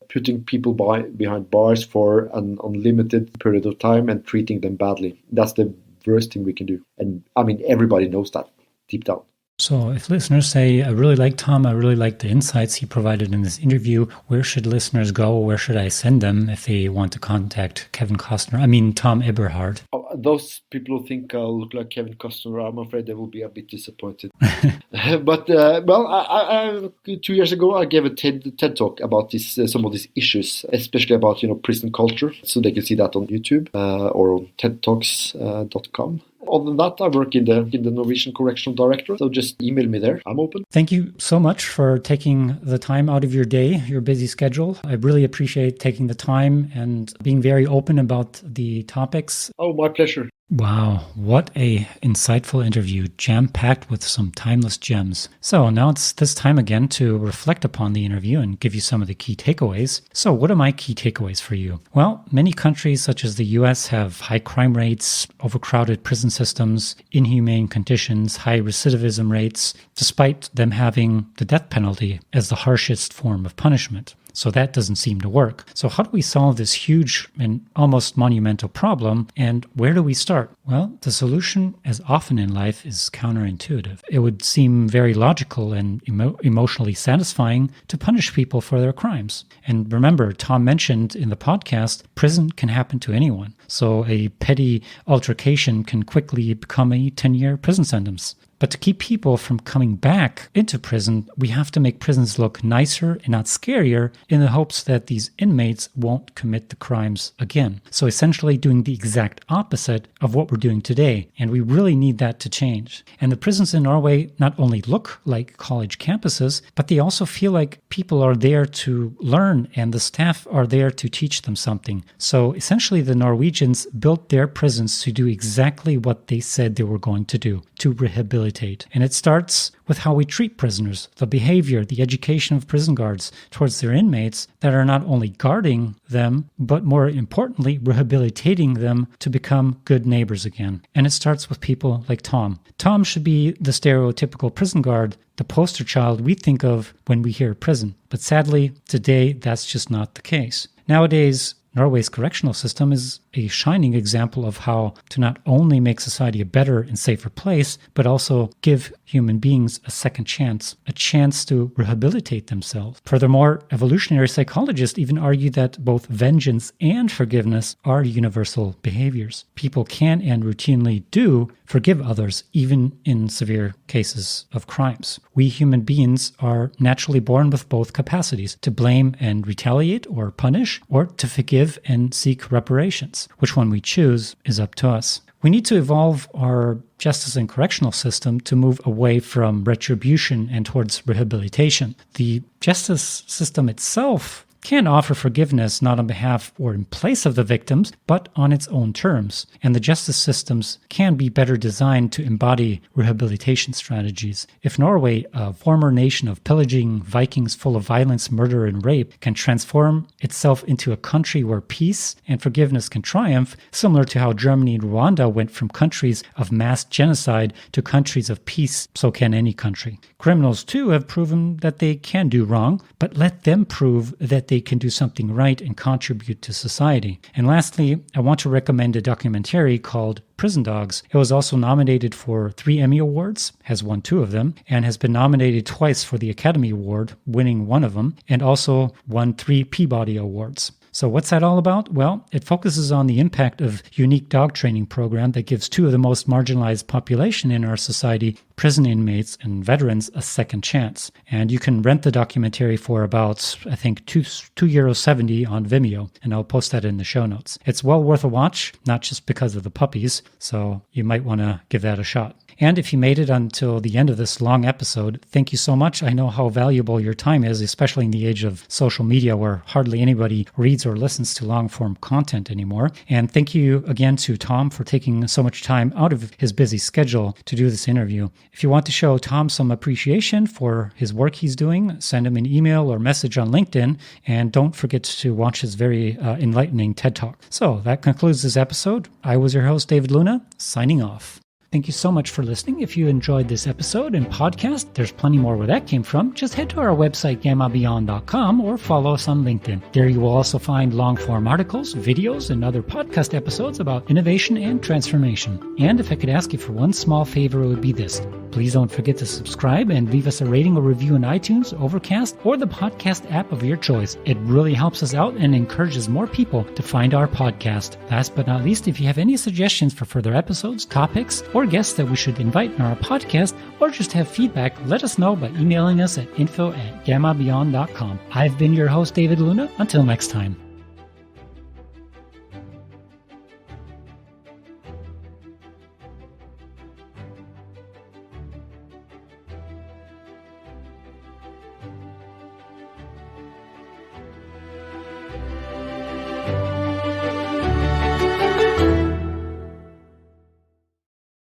putting people behind bars for an unlimited period of time and treating them badly. That's the worst thing we can do. And everybody knows that deep down. So if listeners say, I really like Tom, I really like the insights he provided in this interview, where should listeners go? Where should I send them if they want to contact Kevin Costner? Tom Eberhardt. Those people who think I look like Kevin Costner, I'm afraid they will be a bit disappointed. But 2 years ago, I gave a TED talk about some of these issues, especially about prison culture. So they can see that on YouTube or on tedtalks.com. other than that, I work in the Norwegian Correctional Directorate, so just email me there. I'm open. Thank you so much for taking the time out of your day, your busy schedule. I really appreciate taking the time and being very open about the topics. Oh, my pleasure. Wow, what a insightful interview, jam-packed with some timeless gems. So now it's this time again to reflect upon the interview and give you some of the key takeaways. So what are my key takeaways for you? Well, many countries such as the US have high crime rates, overcrowded prison systems, inhumane conditions, high recidivism rates, despite them having the death penalty as the harshest form of punishment. So that doesn't seem to work. So how do we solve this huge and almost monumental problem? And where do we start? Well, the solution, as often in life, is counterintuitive. It would seem very logical and emotionally satisfying to punish people for their crimes. And remember, Tom mentioned in the podcast, prison can happen to anyone. So a petty altercation can quickly become a 10-year prison sentence. But to keep people from coming back into prison, we have to make prisons look nicer and not scarier in the hopes that these inmates won't commit the crimes again. So essentially doing the exact opposite of what we're doing today. And we really need that to change. And the prisons in Norway not only look like college campuses, but they also feel like people are there to learn and the staff are there to teach them something. So essentially the Norwegians built their prisons to do exactly what they said they were going to do, to rehabilitate. And it starts with how we treat prisoners, the behavior, the education of prison guards towards their inmates that are not only guarding them, but more importantly, rehabilitating them to become good neighbors again. And it starts with people like Tom. Tom should be the stereotypical prison guard, the poster child we think of when we hear prison. But sadly, today, that's just not the case. Nowadays, Norway's correctional system is a shining example of how to not only make society a better and safer place, but also give human beings a second chance, a chance to rehabilitate themselves. Furthermore, evolutionary psychologists even argue that both vengeance and forgiveness are universal behaviors. People can and routinely do forgive others, even in severe cases of crimes. We human beings are naturally born with both capacities, to blame and retaliate or punish, or to forgive and seek reparations. Which one we choose is up to us. We need to evolve our justice and correctional system to move away from retribution and towards rehabilitation. The justice system itself can offer forgiveness not on behalf or in place of the victims, but on its own terms. And the justice systems can be better designed to embody rehabilitation strategies. If Norway, a former nation of pillaging Vikings full of violence, murder, and rape, can transform itself into a country where peace and forgiveness can triumph, similar to how Germany and Rwanda went from countries of mass genocide to countries of peace, so can any country. Criminals, too, have proven that they can do wrong, but let them prove that they can do something right and contribute to society. And lastly, I want to recommend a documentary called Prison Dogs. It was also nominated for 3 Emmy Awards, has won 2 of them, and has been nominated twice for the Academy Award, winning 1 of them, and also won 3 Peabody Awards. So what's that all about? Well, it focuses on the impact of unique dog training program that gives 2 of the most marginalized population in our society, prison inmates and veterans, a second chance. And you can rent the documentary for about, I think, €2.70 on Vimeo, and I'll post that in the show notes. It's well worth a watch, not just because of the puppies, so you might want to give that a shot. And if you made it until the end of this long episode, thank you so much. I know how valuable your time is, especially in the age of social media where hardly anybody reads or listens to long-form content anymore. And thank you again to Tom for taking so much time out of his busy schedule to do this interview. If you want to show Tom some appreciation for his work he's doing, send him an email or message on LinkedIn. And don't forget to watch his very enlightening TED Talk. So that concludes this episode. I was your host, David Luna, signing off. Thank you so much for listening. If you enjoyed this episode and podcast, there's plenty more where that came from. Just head to our website, gammabeyond.com, or follow us on LinkedIn. There you will also find long-form articles, videos, and other podcast episodes about innovation and transformation. And if I could ask you for one small favor, it would be this. Please don't forget to subscribe and leave us a rating or review in iTunes, Overcast, or the podcast app of your choice. It really helps us out and encourages more people to find our podcast. Last but not least, if you have any suggestions for further episodes, topics, or guests that we should invite in our podcast, or just have feedback, let us know by emailing us at info@gammabeyond.com. I've been your host, David Luna. Until next time.